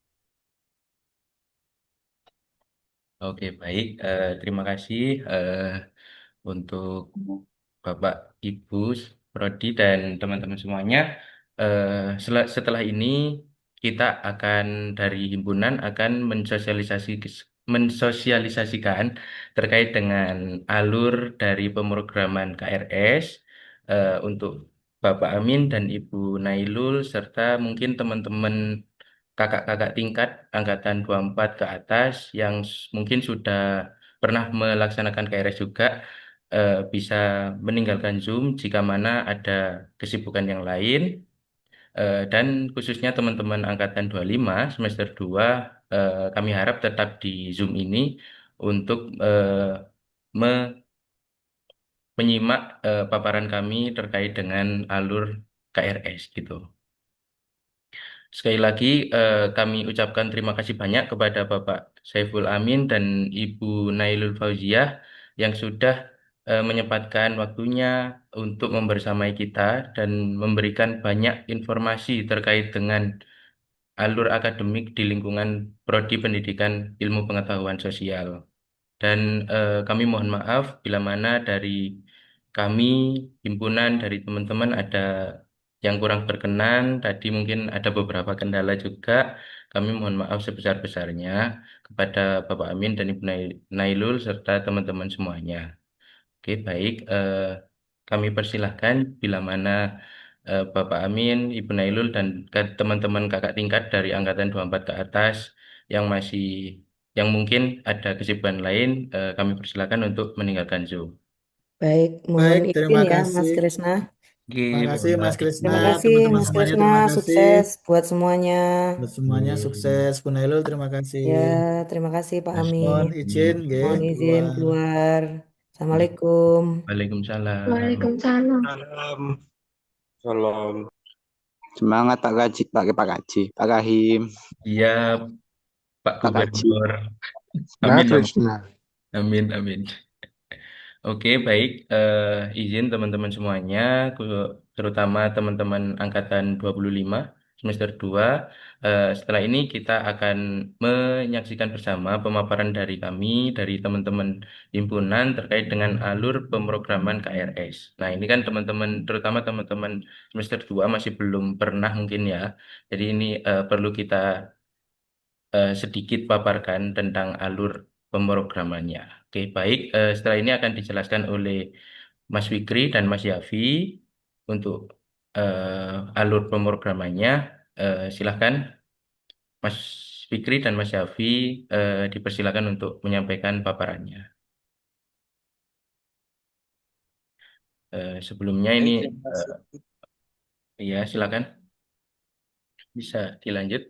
Oke, baik. Terima kasih untuk Bapak, Ibu, Prodi, dan teman-teman semuanya. Setelah ini kita akan dari himpunan akan mensosialisasikan terkait dengan alur dari pemrograman KRS untuk Bapak Amin dan Ibu Nailul serta mungkin teman-teman kakak-kakak tingkat angkatan 24 ke atas yang mungkin sudah pernah melaksanakan KRS juga bisa meninggalkan Zoom jika mana ada kesibukan yang lain. Dan khususnya teman-teman angkatan 25 semester 2 kami harap tetap di Zoom ini untuk menyimak paparan kami terkait dengan alur KRS gitu. Sekali lagi kami ucapkan terima kasih banyak kepada Bapak Saiful Amin dan Ibu Nailul Fauziah yang sudah menyempatkan waktunya untuk membersamai kita dan memberikan banyak informasi terkait dengan alur akademik di lingkungan Prodi Pendidikan Ilmu Pengetahuan Sosial. Dan kami mohon maaf bila mana dari kami, himpunan, dari teman-teman ada yang kurang berkenan. Tadi mungkin ada beberapa kendala juga. Kami mohon maaf sebesar-besarnya kepada Bapak Amin dan Ibu Nailul serta teman-teman semuanya. Oke, baik. Kami persilahkan bila mana Bapak Amin, Ibu Nailul, dan teman-teman kakak tingkat dari Angkatan 24 ke atas yang masih, yang mungkin ada kesibukan lain, kami persilahkan untuk meninggalkan Zoom. Baik, mohon Baik, izin terima ya Mas kasih. Kresna. Oke, Terima kasih Mas Bapak. Krisna, Terima kasih teman-teman Mas semuanya Kresna, terima kasih. sukses buat semuanya. Buat semuanya sukses. Bu Nailul terima kasih. Ya, terima kasih Pak Mohon Amin. izin, nggih, Mohon izin keluar. keluar. Assalamualaikum. Waalaikumsalam. Waalaikumsalam. Salam. Salam. Semangat Pak Gaji, Pak Gaji, Pak Rahim, Iya, Pak Pak Gaji. Gubernur. Nah, Amin, amin, Krishna. amin, amin. Oke, baik. Izin teman-teman semuanya, terutama teman-teman angkatan 25, semester 2. Setelah ini kita akan menyaksikan bersama pemaparan dari kami, dari teman-teman himpunan terkait dengan alur pemrograman KRS. Nah, ini kan teman-teman, terutama teman-teman semester 2 masih belum pernah mungkin ya. Jadi ini perlu kita sedikit paparkan tentang alur pemrogramannya. Oke, baik. Setelah ini akan dijelaskan oleh Mas Fikri dan Mas Yafi untuk alur pemrogramannya. Silahkan Mas Fikri dan Mas Yafi dipersilakan untuk menyampaikan paparannya. Sebelumnya ini, Baik, terima kasih. ya silakan bisa dilanjut.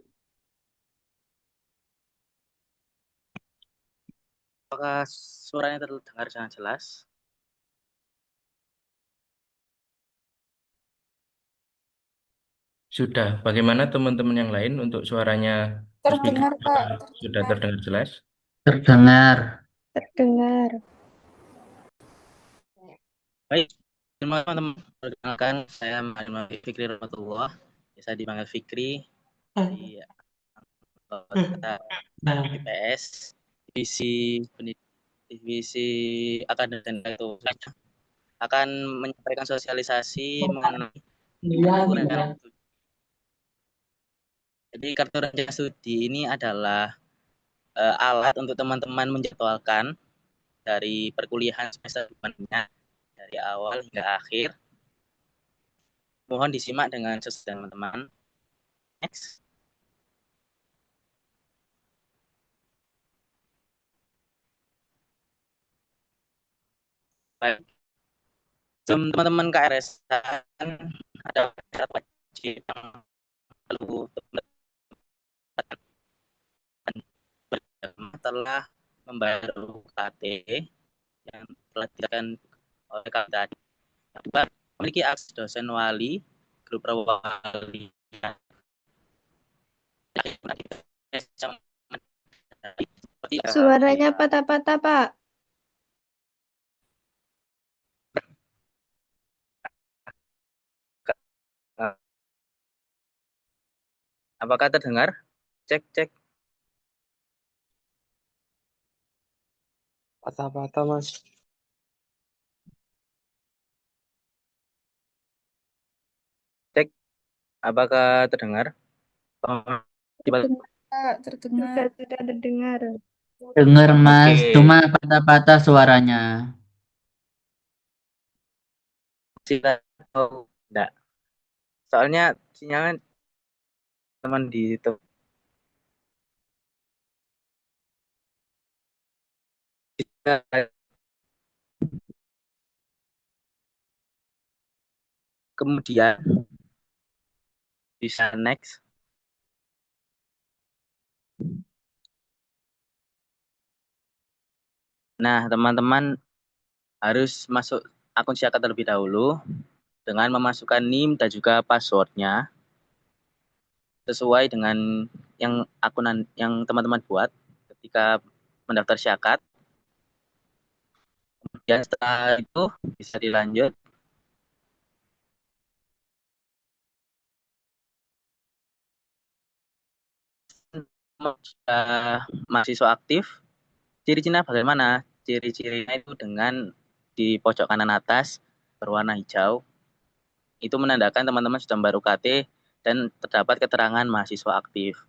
Apakah suaranya terdengar sangat jelas? Sudah. Bagaimana teman-teman yang lain untuk suaranya Mas Fikri? Terdengar, Pak. Sudah terdengar jelas? Terdengar. Terdengar. Baik, terima kasih teman-teman. Perkenalkan, saya Muhammad Fikri Rahmatullah. Bisa dipanggil Fikri di anggota IPS, divisi akademik dan itu akan menyampaikan sosialisasi mengenai kartu rencana studi. Jadi kartu rencana studi ini adalah alat untuk teman-teman menjadwalkan dari perkuliahan semester depannya dari awal hingga akhir. Mohon disimak dengan sesuai teman-teman. Next. Baik. Teman-teman KRS ada syarat wajib yang perlu telah membayar UKT yang telah dilakukan oleh kami tadi. Yang kedua, memiliki akses dosen wali, grup wali. Suaranya patah-patah, Pak. Apakah terdengar? Cek, cek. Patah-patah, Mas. Cek. Apakah terdengar? Terdengar, Pak. Terdengar. Sudah terdengar. Dengar, Mas. Oke. Cuma patah-patah suaranya. Sinyal atau enggak? Soalnya sinyalnya teman di itu. Kemudian bisa next. Nah, teman-teman harus masuk akun Siakat terlebih dahulu dengan memasukkan NIM dan juga passwordnya sesuai dengan yang akunan yang teman-teman buat ketika mendaftar Siakat. Kemudian setelah itu bisa dilanjut. Mahasiswa aktif, ciri-cirinya bagaimana? Ciri-cirinya itu dengan di pojok kanan atas berwarna hijau, itu menandakan teman-teman sudah membayar UKT dan terdapat keterangan mahasiswa aktif.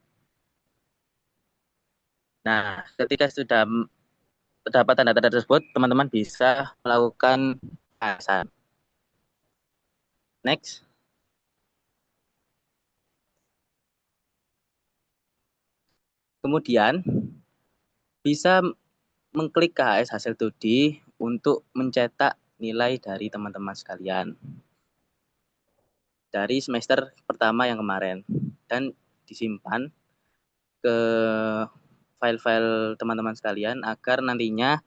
Nah, ketika sudah terdapat tanda-tanda tersebut, teman-teman bisa melakukan pembahasan. Next. Kemudian bisa mengklik KHS hasil studi untuk mencetak nilai dari teman-teman sekalian dari semester pertama yang kemarin dan disimpan ke file-file teman-teman sekalian agar nantinya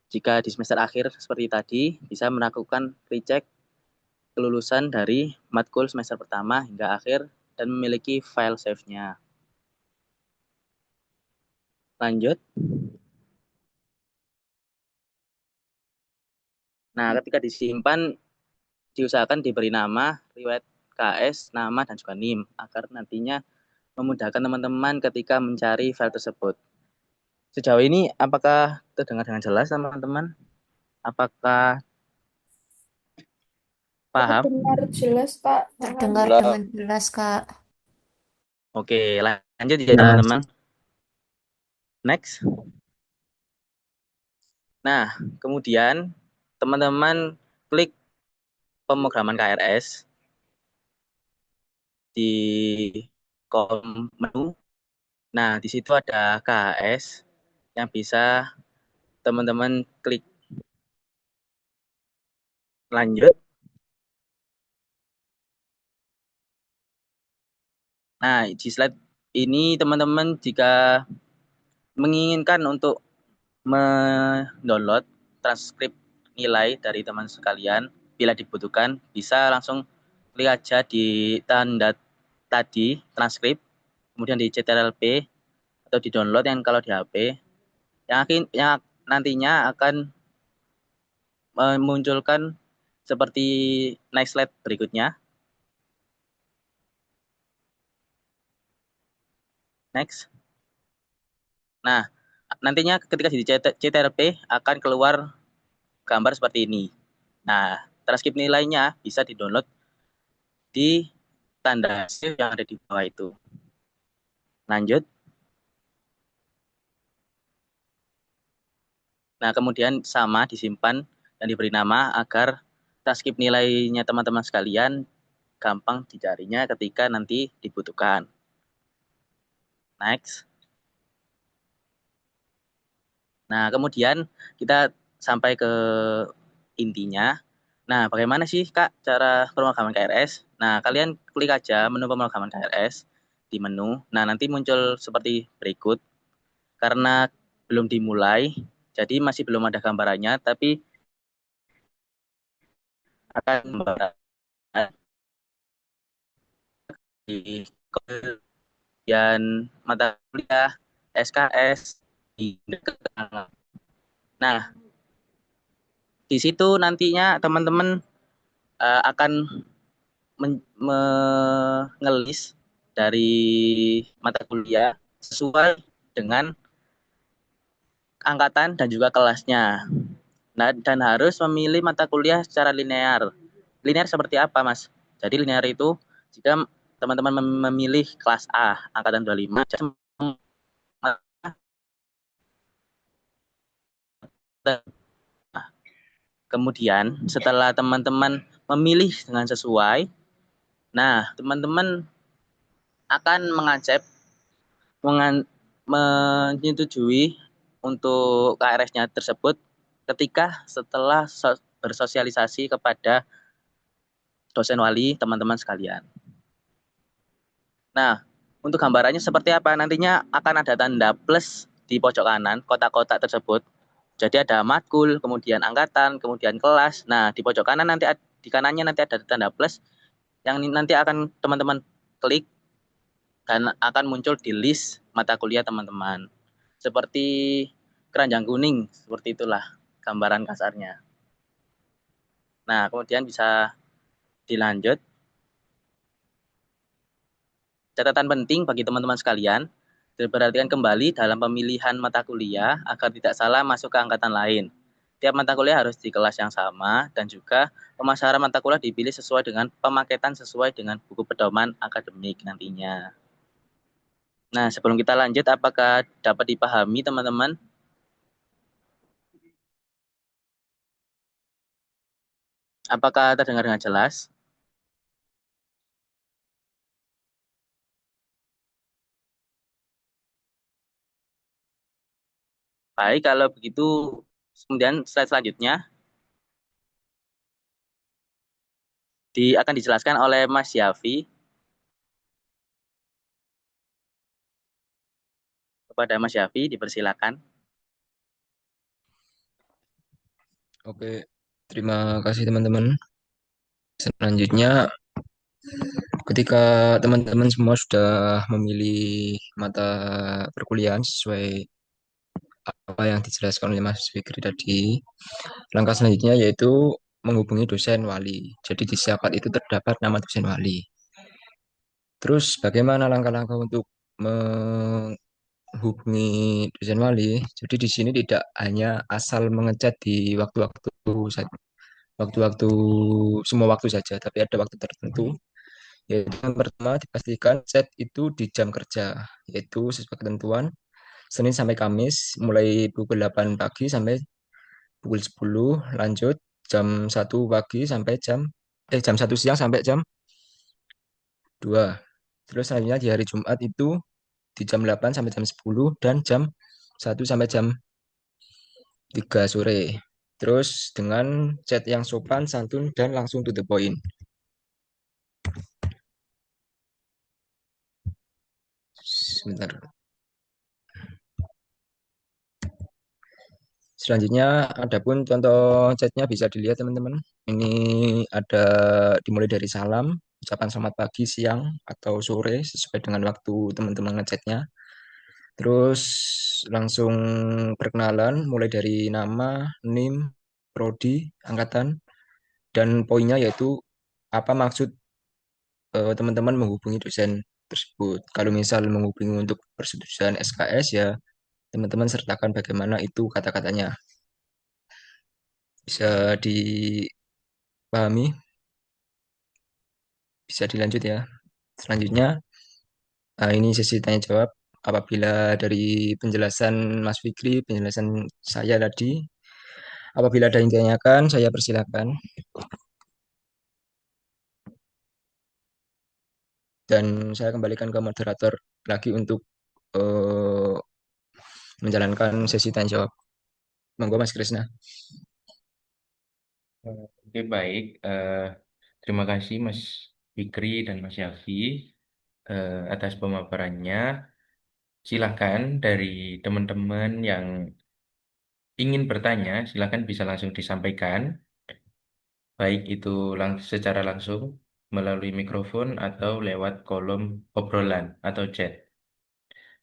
jika di semester akhir seperti tadi bisa melakukan recheck kelulusan dari matkul semester pertama hingga akhir dan memiliki file save-nya. Lanjut. Nah, ketika disimpan diusahakan diberi nama riwayat KS, nama, dan juga NIM, agar nantinya memudahkan teman-teman ketika mencari file tersebut. Sejauh ini, apakah terdengar dengan jelas, teman-teman? Apakah paham? Terdengar jelas, Pak. Terdengar Jelas. dengan jelas, Kak. Oke, lanjut ya, Jelas. teman-teman. Next. Nah, kemudian teman-teman klik pemrograman KRS di kolom menu. Nah, di situ ada KHS yang bisa teman-teman klik lanjut. Nah, di slide ini teman-teman jika menginginkan untuk mendownload transkrip nilai dari teman sekalian, bila dibutuhkan bisa langsung klik aja di tanda tadi transkrip, kemudian di CTRL-P atau di download yang kalau di HP, yang nantinya akan memunculkan seperti next slide berikutnya. Next. Nah, nantinya ketika di CTRL-P akan keluar gambar seperti ini. Nah, transkrip nilainya bisa di-download di tanda save yang ada di bawah itu. Lanjut. Nah, kemudian sama disimpan dan diberi nama agar transkrip nilainya teman-teman sekalian gampang dicarinya ketika nanti dibutuhkan. Next. Nah, kemudian kita sampai ke intinya. Nah, bagaimana sih Kak cara pemrograman KRS? Nah, kalian klik aja menu pemrograman KRS di menu. Nah, nanti muncul seperti berikut. Karena belum dimulai, jadi masih belum ada gambarannya, tapi akan di kemudian mata kuliah, SKS, di Nah, di situ nantinya teman-teman akan mengelis dari mata kuliah sesuai dengan angkatan dan juga kelasnya. Nah, dan harus memilih mata kuliah secara linear. Linear seperti apa, Mas? Jadi linear itu jika teman-teman memilih kelas A angkatan 25, kemudian setelah teman-teman memilih dengan sesuai, nah teman-teman akan menyetujui untuk KRS-nya tersebut ketika setelah bersosialisasi kepada dosen wali teman-teman sekalian. Nah, untuk gambarannya seperti apa? Nantinya akan ada tanda plus di pojok kanan kotak-kotak tersebut. Jadi ada matkul, kemudian angkatan, kemudian kelas. Nah, di pojok kanan nanti di kanannya nanti ada tanda plus yang nanti akan teman-teman klik dan akan muncul di list mata kuliah teman-teman. Seperti keranjang kuning, seperti itulah gambaran kasarnya. Nah, kemudian bisa dilanjut. Catatan penting bagi teman-teman sekalian, diperhatikan kembali dalam pemilihan mata kuliah agar tidak salah masuk ke angkatan lain. Tiap mata kuliah harus di kelas yang sama dan juga pemasaran mata kuliah dipilih sesuai dengan pemaketan sesuai dengan buku pedoman akademik nantinya. Nah, sebelum kita lanjut, apakah dapat dipahami teman-teman? Apakah terdengar dengan jelas? Baik, kalau begitu kemudian slide selanjutnya akan dijelaskan oleh Mas Yafi. Kepada Mas Yafi, dipersilakan. Oke, terima kasih teman-teman. Selanjutnya, ketika teman-teman semua sudah memilih mata perkuliahan sesuai apa yang dijelaskan oleh Mas Fikri tadi, langkah selanjutnya yaitu menghubungi dosen wali. Jadi di siapat itu terdapat nama dosen wali. Terus bagaimana langkah-langkah untuk menghubungi dosen wali? Jadi di sini tidak hanya asal mengechat di waktu-waktu semua waktu saja, tapi ada waktu tertentu. Yaitu yang pertama dipastikan chat itu di jam kerja, yaitu sesuai ketentuan Senin sampai Kamis, mulai pukul 8 pagi sampai pukul 10, lanjut jam 1 pagi sampai jam 1 siang sampai jam 2. Terus selanjutnya di hari Jumat itu di jam 8 sampai jam 10 dan jam 1 sampai jam 3 sore. Terus dengan chat yang sopan, santun, dan langsung to the point. Sebentar. Selanjutnya, adapun contoh chatnya bisa dilihat teman-teman. Ini ada dimulai dari salam, ucapan selamat pagi, siang, atau sore sesuai dengan waktu teman-teman ngechatnya. Terus langsung perkenalan, mulai dari nama, NIM, prodi, angkatan, dan poinnya yaitu apa maksud teman-teman menghubungi dosen tersebut. Kalau misal menghubungi untuk persetujuan SKS ya teman-teman sertakan bagaimana itu kata-katanya. Bisa dipahami, bisa dilanjut ya. Selanjutnya, ini sesi tanya jawab. Apabila dari penjelasan Mas Fikri, penjelasan saya tadi, apabila ada yang ditanyakan, saya persilakan. Dan saya kembalikan ke moderator lagi untuk eh, menjalankan sesi tanya jawab. Monggo Mas Krisna. Oke, baik. Terima kasih Mas Fikri dan Mas Yafi atas pemaparannya. Silakan dari teman-teman yang ingin bertanya, silakan bisa langsung disampaikan, baik itu secara langsung melalui mikrofon atau lewat kolom obrolan atau chat.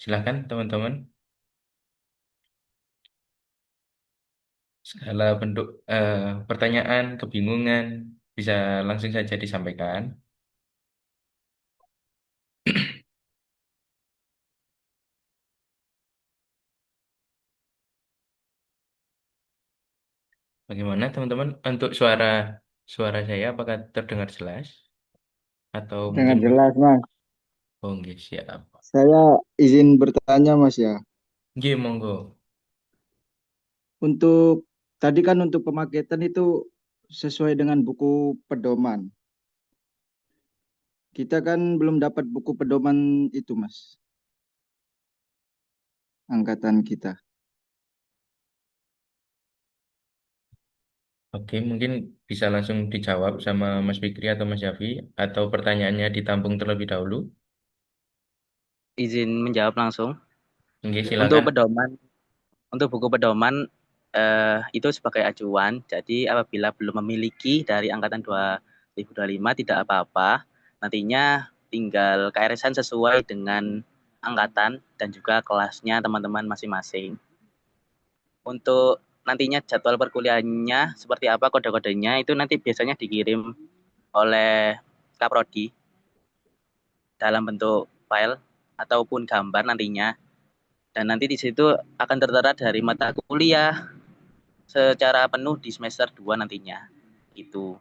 Silakan teman-teman. Segala bentuk pertanyaan, kebingungan bisa langsung saja disampaikan. Bagaimana teman-teman untuk suara suara saya apakah terdengar jelas atau Dengan mungkin jelas, Mas. oh nggih, siap. Saya izin bertanya, Mas ya. Nggih, monggo. Untuk tadi kan untuk pemaketan itu sesuai dengan buku pedoman. Kita kan belum dapat buku pedoman itu, Mas. Angkatan kita. Oke, mungkin bisa langsung dijawab sama Mas Fikri atau Mas Yafi atau pertanyaannya ditampung terlebih dahulu. Izin menjawab langsung. Nggih, Untuk silakan. pedoman, untuk buku pedoman itu sebagai acuan. Jadi apabila belum memiliki dari angkatan 2025 tidak apa-apa. Nantinya tinggal KRS-an sesuai dengan angkatan dan juga kelasnya teman-teman masing-masing. Untuk nantinya jadwal perkuliahannya seperti apa, kode-kodenya itu nanti biasanya dikirim oleh Kaprodi dalam bentuk file ataupun gambar nantinya. Dan nanti di situ akan tertera dari mata kuliah secara penuh di semester 2 nantinya. Itu.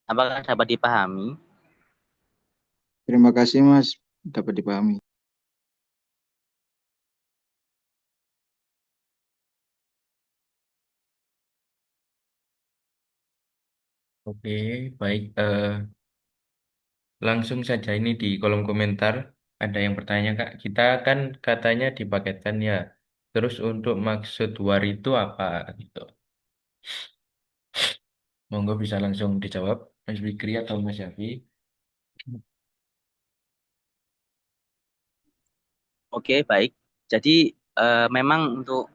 Apakah dapat dipahami? Terima kasih, Mas. Dapat dipahami. Oke, baik. Langsung saja ini di kolom komentar ada yang bertanya, Kak. Kita kan katanya dipaketkan ya. Terus untuk maksud war itu apa gitu? Monggo bisa langsung dijawab Mas Fikri atau Mas Yafi. Oke, baik. Jadi memang untuk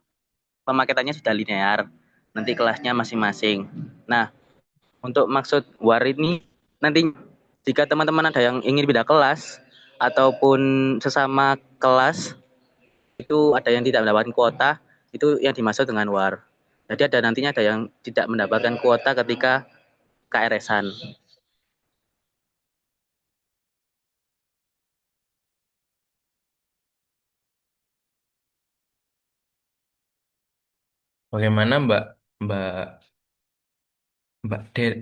pemaketannya sudah linear. Nanti kelasnya masing-masing. Nah, untuk maksud war ini nanti jika teman-teman ada yang ingin pindah kelas ataupun sesama kelas itu ada yang tidak mendapatkan kuota, itu yang dimaksud dengan war. Jadi ada nantinya ada yang tidak mendapatkan kuota ketika KRS-an. Bagaimana Mbak Mbak Mbak Del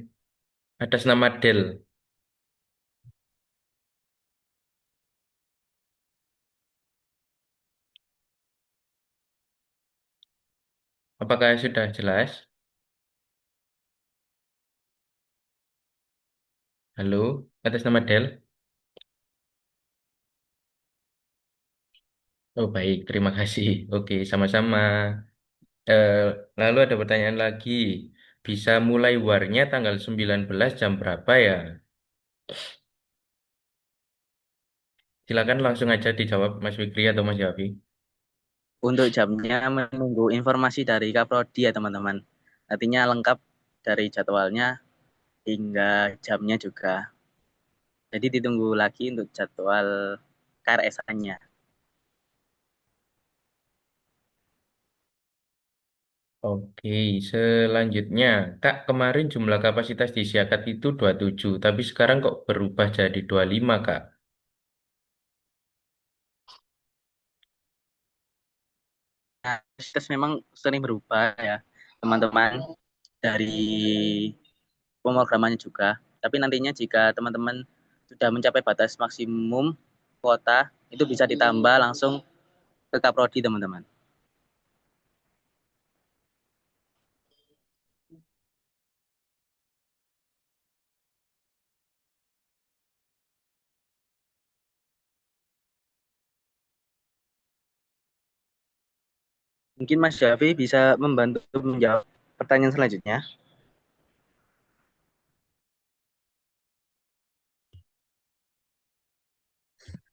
atas nama Del? Apakah sudah jelas? Halo, atas nama Del. Oh baik, terima kasih. Oke, sama-sama. Eh, Lalu ada pertanyaan lagi. Bisa mulai warnya tanggal 19 jam berapa ya? Silakan langsung aja dijawab Mas Fikri atau Mas Yafi. Untuk jamnya menunggu informasi dari Kaprodi ya teman-teman. Artinya lengkap dari jadwalnya hingga jamnya juga. Jadi ditunggu lagi untuk jadwal KRS-nya. Oke, selanjutnya. Kak, kemarin jumlah kapasitas di Siakat itu 27, tapi sekarang kok berubah jadi 25, Kak? Nah, tes memang sering berubah ya teman-teman dari pemrogramannya juga. Tapi nantinya jika teman-teman sudah mencapai batas maksimum kuota, itu bisa ditambah langsung ke Kaprodi teman-teman. Mungkin Mas Javi bisa membantu menjawab pertanyaan selanjutnya.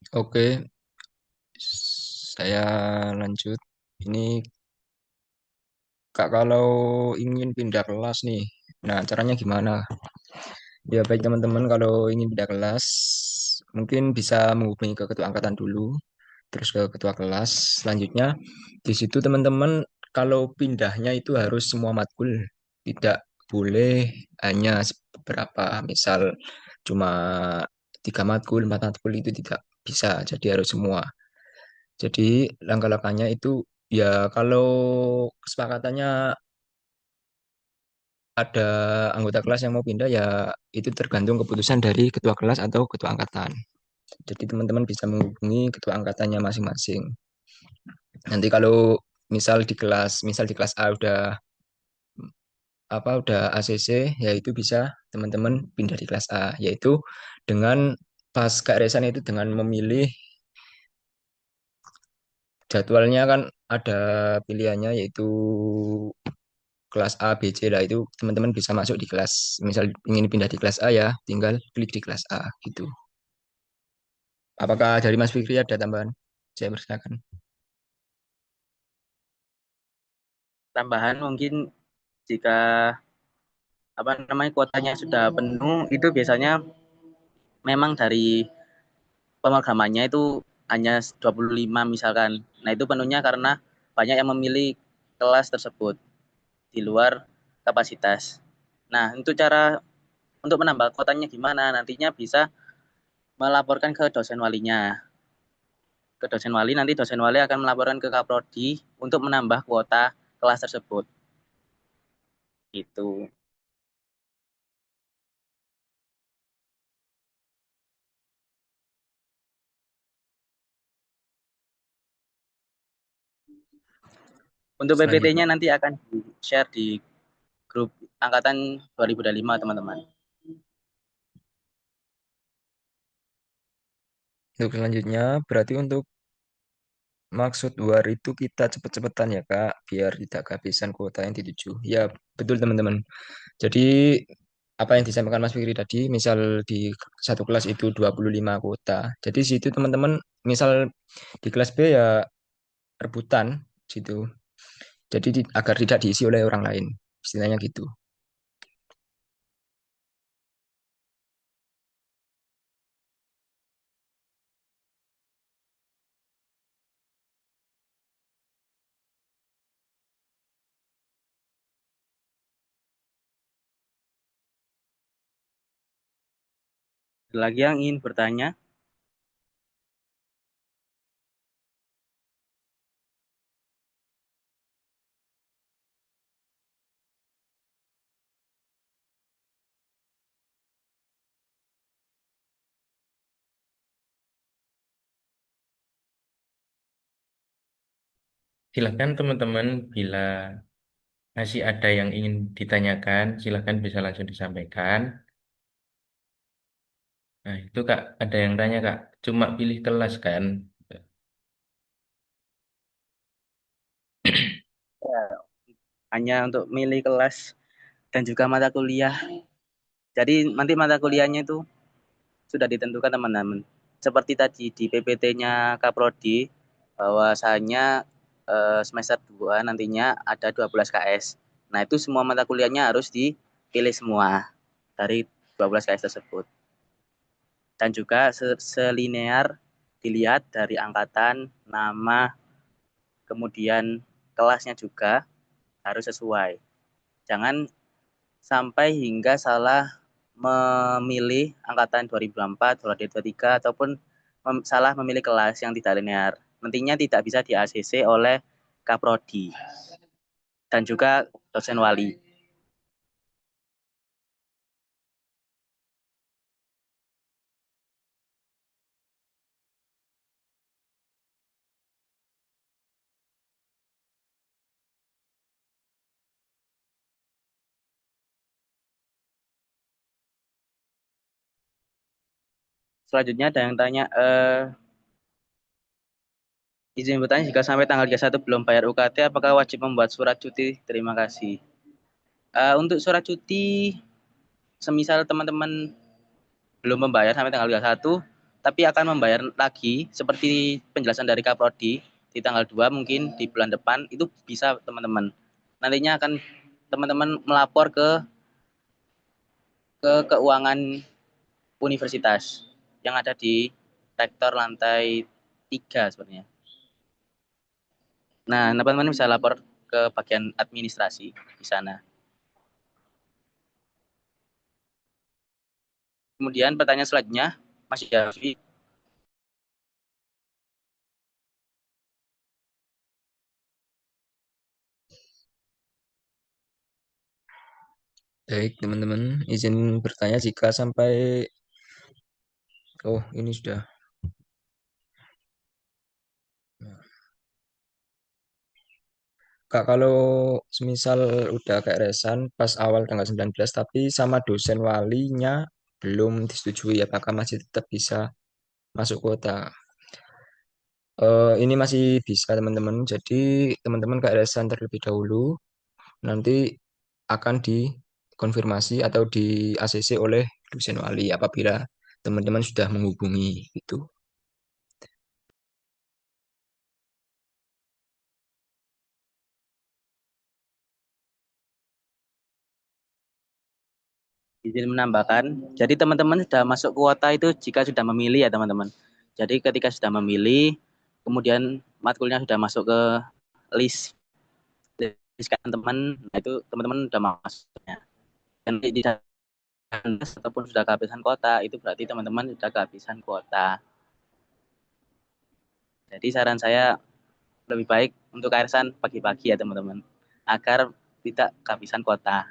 Oke, saya lanjut. Ini Kak kalau ingin pindah kelas nih, nah caranya gimana? Ya baik teman-teman kalau ingin pindah kelas, mungkin bisa menghubungi ke ketua angkatan dulu, terus ke ketua kelas. Selanjutnya di situ teman-teman kalau pindahnya itu harus semua matkul, tidak boleh hanya beberapa, misal cuma 3 matkul, 4 matkul itu tidak bisa, jadi harus semua. Jadi langkah-langkahnya itu ya kalau kesepakatannya ada anggota kelas yang mau pindah ya itu tergantung keputusan dari ketua kelas atau ketua angkatan. Jadi teman-teman bisa menghubungi ketua angkatannya masing-masing. Nanti kalau misal di kelas A udah ACC ya itu bisa teman-teman pindah di kelas A yaitu dengan pas keresan itu dengan memilih jadwalnya kan ada pilihannya yaitu kelas A, B, C lah itu teman-teman bisa masuk di kelas. Misal ingin pindah di kelas A ya, tinggal klik di kelas A gitu. Apakah dari Mas Fikri ada tambahan? Saya persilakan. Tambahan mungkin jika kuotanya sudah penuh itu biasanya memang dari pemrogramannya itu hanya 25 misalkan. Nah, itu penuhnya karena banyak yang memilih kelas tersebut di luar kapasitas. Nah, untuk menambah kuotanya gimana? Nantinya bisa melaporkan ke dosen walinya. Ke dosen wali, nanti dosen wali akan melaporkan ke Kaprodi untuk menambah kuota kelas tersebut. Gitu. Untuk Selanjutnya. PPT-nya nanti akan di-share di grup angkatan 2025 teman-teman. Untuk selanjutnya, berarti untuk maksud war itu kita cepet-cepetan ya Kak, biar tidak kehabisan kuota yang dituju. Ya, betul teman-teman. Jadi, apa yang disampaikan Mas Fikri tadi, misal di satu kelas itu 25 kuota. Jadi, situ teman-teman, misal di kelas B ya rebutan situ. Jadi, agar tidak diisi oleh orang lain. Istilahnya gitu. Ada lagi yang ingin bertanya? Silakan teman-teman, bila masih ada yang ingin ditanyakan, silakan bisa langsung disampaikan. Nah, itu Kak, ada yang tanya Kak, cuma pilih kelas kan? Ya, hanya untuk milih kelas dan juga mata kuliah. Jadi nanti mata kuliahnya itu sudah ditentukan teman-teman. Seperti tadi di PPT-nya Kaprodi, bahwasanya semester 2 nantinya ada 12 KS. Nah, itu semua mata kuliahnya harus dipilih semua dari 12 KS tersebut. Dan juga selinear dilihat dari angkatan, nama, kemudian kelasnya juga harus sesuai. Jangan sampai hingga salah memilih angkatan 2024, 2023, ataupun salah memilih kelas yang tidak linear. Nantinya tidak bisa di ACC oleh Kaprodi dan juga dosen wali. Selanjutnya ada yang tanya, izin bertanya, jika sampai tanggal 31 belum bayar UKT, apakah wajib membuat surat cuti? Terima kasih. Untuk surat cuti, semisal teman-teman belum membayar sampai tanggal 31, tapi akan membayar lagi seperti penjelasan dari Kaprodi di tanggal 2 mungkin di bulan depan, itu bisa teman-teman. Nantinya akan teman-teman melapor ke keuangan universitas yang ada di rektor lantai 3 sebenarnya. Nah, teman-teman bisa lapor ke bagian administrasi di sana. Kemudian pertanyaan selanjutnya, Mas Yafi. Baik, teman-teman, izin bertanya jika sampai ini sudah. Kak, kalau semisal udah kayak resan pas awal tanggal 19 tapi sama dosen walinya belum disetujui, apakah masih tetap bisa masuk kuota? Ini masih bisa teman-teman. Jadi teman-teman kayak resan terlebih dahulu, nanti akan dikonfirmasi atau di ACC oleh dosen wali apabila teman-teman sudah menghubungi itu. Izin menambahkan, jadi teman-teman sudah masuk kuota itu jika sudah memilih ya teman-teman. Jadi ketika sudah memilih, kemudian matkulnya sudah masuk ke list teman, nah itu teman-teman sudah masuknya. Dan di ataupun sudah kehabisan kuota, itu berarti teman-teman sudah kehabisan kuota. Jadi saran saya lebih baik untuk arisan pagi-pagi ya teman-teman, agar tidak kehabisan kuota.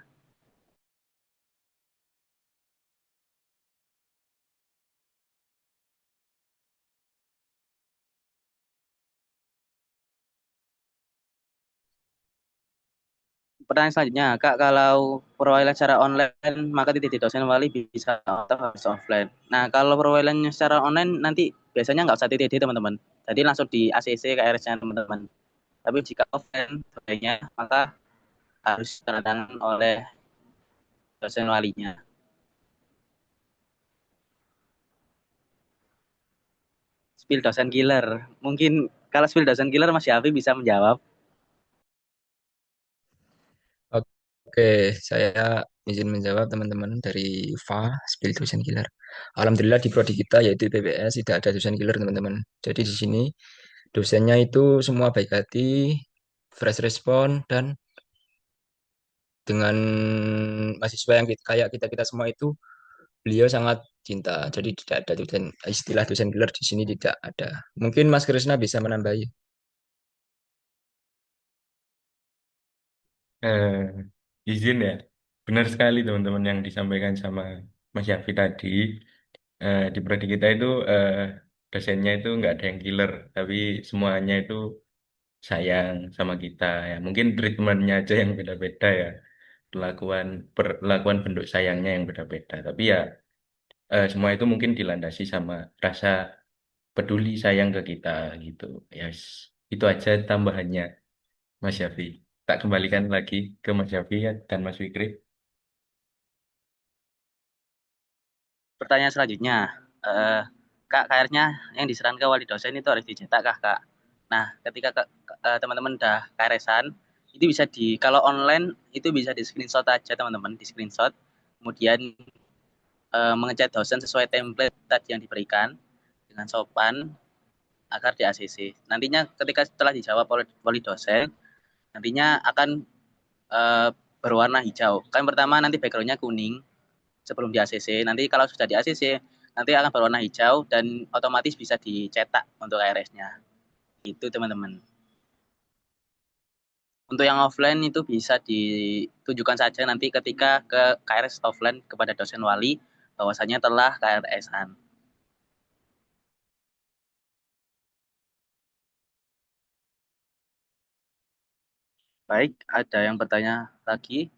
Pertanyaan selanjutnya, Kak, kalau perwakilan secara online, maka titik dosen wali bisa atau harus offline. Nah, kalau perwakilannya secara online, nanti biasanya nggak usah titik teman-teman. Jadi langsung di ACC KRS-nya teman-teman. Tapi jika offline, sebaiknya maka harus tanda tangan oleh dosen walinya. Spill dosen killer. Mungkin kalau spill dosen killer, Mas Yafi bisa menjawab. Oke, saya izin menjawab teman-teman dari FA, Spill Dosen Killer. Alhamdulillah di prodi kita yaitu PPS tidak ada dosen killer teman-teman. Jadi di sini dosennya itu semua baik hati, fresh respon, dan dengan mahasiswa yang kayak kita-kita semua itu, beliau sangat cinta. Jadi tidak ada istilah dosen killer di sini tidak ada. Mungkin Mas Krisna bisa menambahi. Eh, izin ya, benar sekali teman-teman yang disampaikan sama Mas Yafi tadi. Di prodi kita itu dosennya itu nggak ada yang killer, tapi semuanya itu sayang sama kita ya. Mungkin treatmentnya aja yang beda-beda ya, perlakuan bentuk sayangnya yang beda-beda. Tapi ya semua itu mungkin dilandasi sama rasa peduli sayang ke kita gitu. Yes, itu aja tambahannya Mas Yafi. Tak kembalikan lagi ke Mas Yafi ya, dan Mas Fikri. Pertanyaan selanjutnya, eh, Kak, KR-nya yang diserahkan ke wali dosen itu harus dicetak kah, Kak? Nah, ketika teman-teman udah KRS-an, itu bisa kalau online itu bisa di screenshot aja teman-teman, di screenshot. Kemudian mengecat dosen sesuai template tadi yang diberikan dengan sopan agar di ACC. Nantinya ketika setelah dijawab oleh wali dosen, nantinya akan eh, berwarna hijau. Kan pertama nanti backgroundnya kuning sebelum di ACC. Nanti kalau sudah di ACC, nanti akan berwarna hijau dan otomatis bisa dicetak untuk KRS-nya. Itu teman-teman. Untuk yang offline itu bisa ditunjukkan saja nanti ketika ke KRS offline kepada dosen wali bahwasanya telah KRS-an. Baik, ada yang bertanya lagi?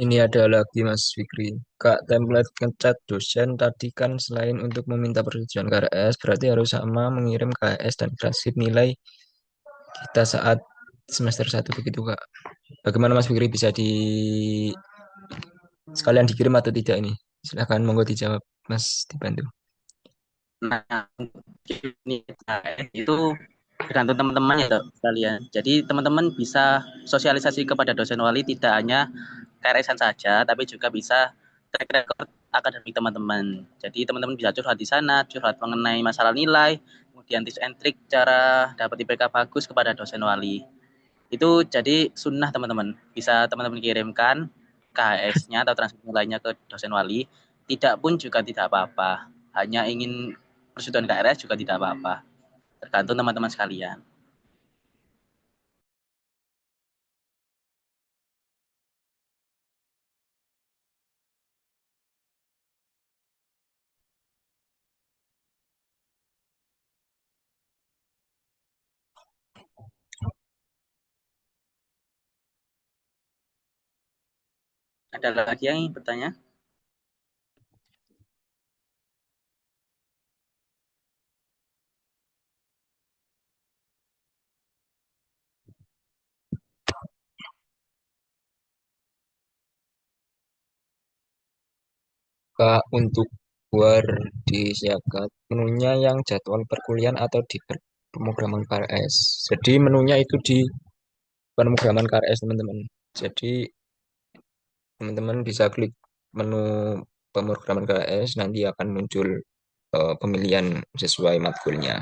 Ini ada lagi Mas Fikri. Kak, template ngecat dosen tadi kan selain untuk meminta persetujuan KRS, berarti harus sama mengirim KRS dan transkrip nilai kita saat semester 1 begitu, Kak. Bagaimana Mas Fikri bisa sekalian dikirim atau tidak ini? Silahkan monggo dijawab, Mas, dibantu. Nah, ini itu tergantung teman-teman ya sekalian. Jadi teman-teman bisa sosialisasi kepada dosen wali tidak hanya KRS-an saja, tapi juga bisa track record akademik teman-teman. Jadi teman-teman bisa curhat di sana, curhat mengenai masalah nilai, kemudian tips and trick cara dapat IPK bagus kepada dosen wali. Itu jadi sunnah teman-teman. Bisa teman-teman kirimkan KHS-nya atau transkrip nilainya ke dosen wali. Tidak pun juga tidak apa-apa. Hanya ingin persetujuan KRS juga tidak apa-apa. Tergantung teman-teman sekalian. Ada lagi yang ingin bertanya? Kak, untuk war disiapkan menunya yang jadwal perkuliahan atau di pemrograman KRS. Jadi menunya itu di pemrograman KRS, teman-teman. Jadi teman-teman bisa klik menu pemrograman KRS, nanti akan muncul pemilihan sesuai matkulnya.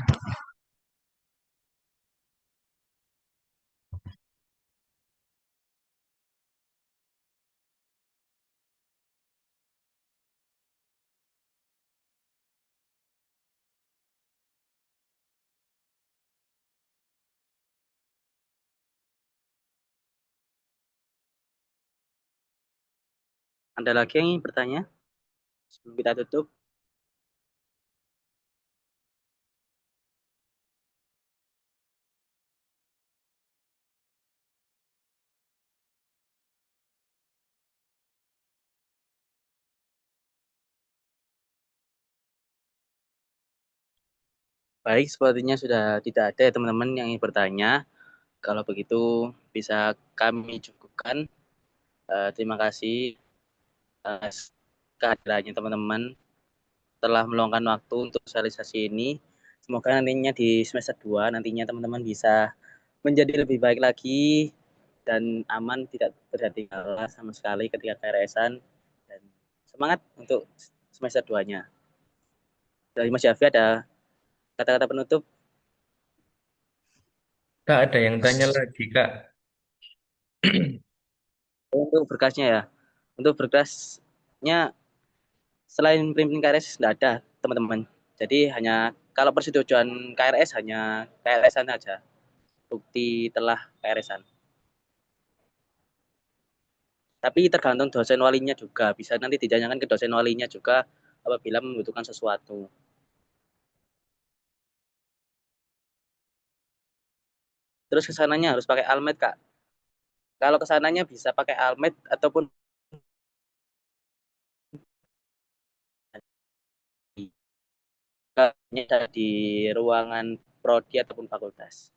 Ada lagi yang ingin bertanya? Sebelum kita tutup. Baik, sepertinya sudah tidak ada ya teman-teman yang ingin bertanya. Kalau begitu bisa kami cukupkan. Terima kasih atas kehadirannya teman-teman telah meluangkan waktu untuk sosialisasi ini. Semoga nantinya di semester 2 nantinya teman-teman bisa menjadi lebih baik lagi dan aman, tidak terjadi kendala sama sekali ketika KRS-an dan Semangat untuk semester 2-nya. Dari Mas Yafi ada kata-kata penutup? Kak, ada yang tanya lagi, Kak. Untuk berkasnya ya. Untuk berkasnya selain print KRS tidak ada, teman-teman. Jadi hanya kalau persetujuan KRS hanya KRS-an aja. Bukti telah KRS-an. Tapi tergantung dosen walinya juga. Bisa nanti ditanyakan ke dosen walinya juga apabila membutuhkan sesuatu. Terus kesananya harus pakai almet, Kak. Kalau kesananya bisa pakai almet ataupun ada di ruangan prodi ataupun fakultas.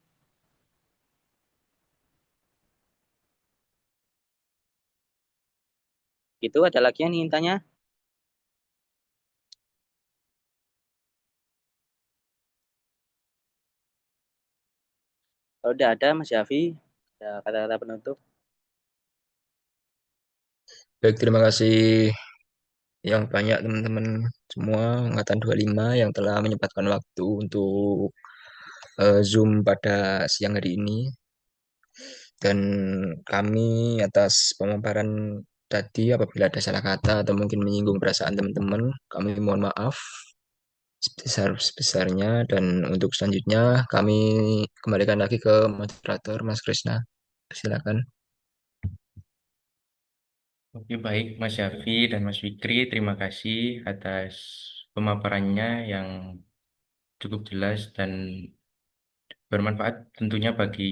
Itu ada lagi yang ingin tanya? Kalau udah ada, Mas Yafi, ada kata-kata penutup. Baik, terima kasih yang banyak teman-teman semua angkatan 25 yang telah menyempatkan waktu untuk Zoom pada siang hari ini. Dan kami atas pemaparan tadi apabila ada salah kata atau mungkin menyinggung perasaan teman-teman, kami mohon maaf sebesar-besarnya. Dan untuk selanjutnya kami kembalikan lagi ke moderator Mas Krisna. Silakan. Oke, baik Mas Syafi dan Mas Fikri, terima kasih atas pemaparannya yang cukup jelas dan bermanfaat tentunya bagi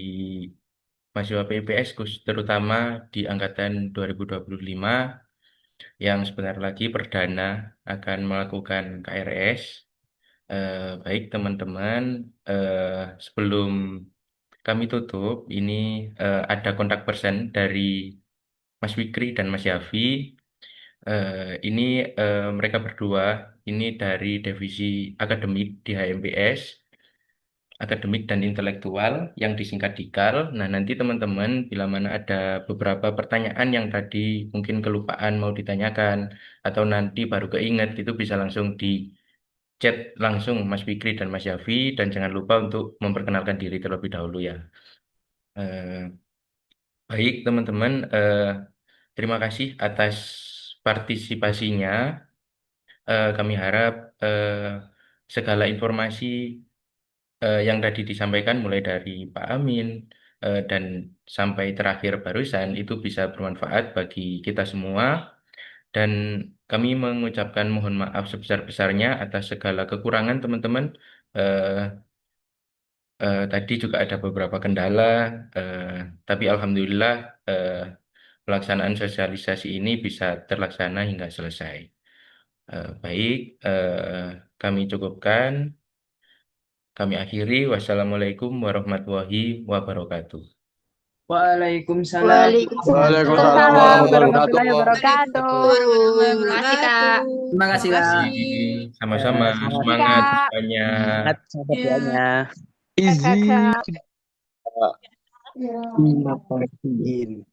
mahasiswa PIPS, terutama di angkatan 2025 yang sebentar lagi perdana akan melakukan KRS. Baik teman-teman, sebelum kami tutup, ini ada kontak person dari Mas Fikri dan Mas Yafi. Ini mereka berdua ini dari divisi akademik di HMPS, akademik dan intelektual yang disingkat DIKAL. Nah, nanti teman-teman bila mana ada beberapa pertanyaan yang tadi mungkin kelupaan mau ditanyakan atau nanti baru keinget itu bisa langsung di chat langsung Mas Fikri dan Mas Yafi dan jangan lupa untuk memperkenalkan diri terlebih dahulu ya. Eh, Baik teman-teman, terima kasih atas partisipasinya. Kami harap segala informasi yang tadi disampaikan mulai dari Pak Amin dan sampai terakhir barusan itu bisa bermanfaat bagi kita semua dan kami mengucapkan mohon maaf sebesar-besarnya atas segala kekurangan teman-teman. Eh, Tadi juga ada beberapa kendala, eh, tapi alhamdulillah eh, pelaksanaan sosialisasi ini bisa terlaksana hingga selesai. Baik, kami cukupkan. Kami akhiri. Wassalamualaikum warahmatullahi wabarakatuh. Waalaikumsalam. Waalaikumsalam warahmatullahi wabarakatuh. Terima kasih, Kak. Terima kasih, Kak. Sama-sama, Selamat semangat Kak. semuanya. sahabat doanya. Kakak. Izin.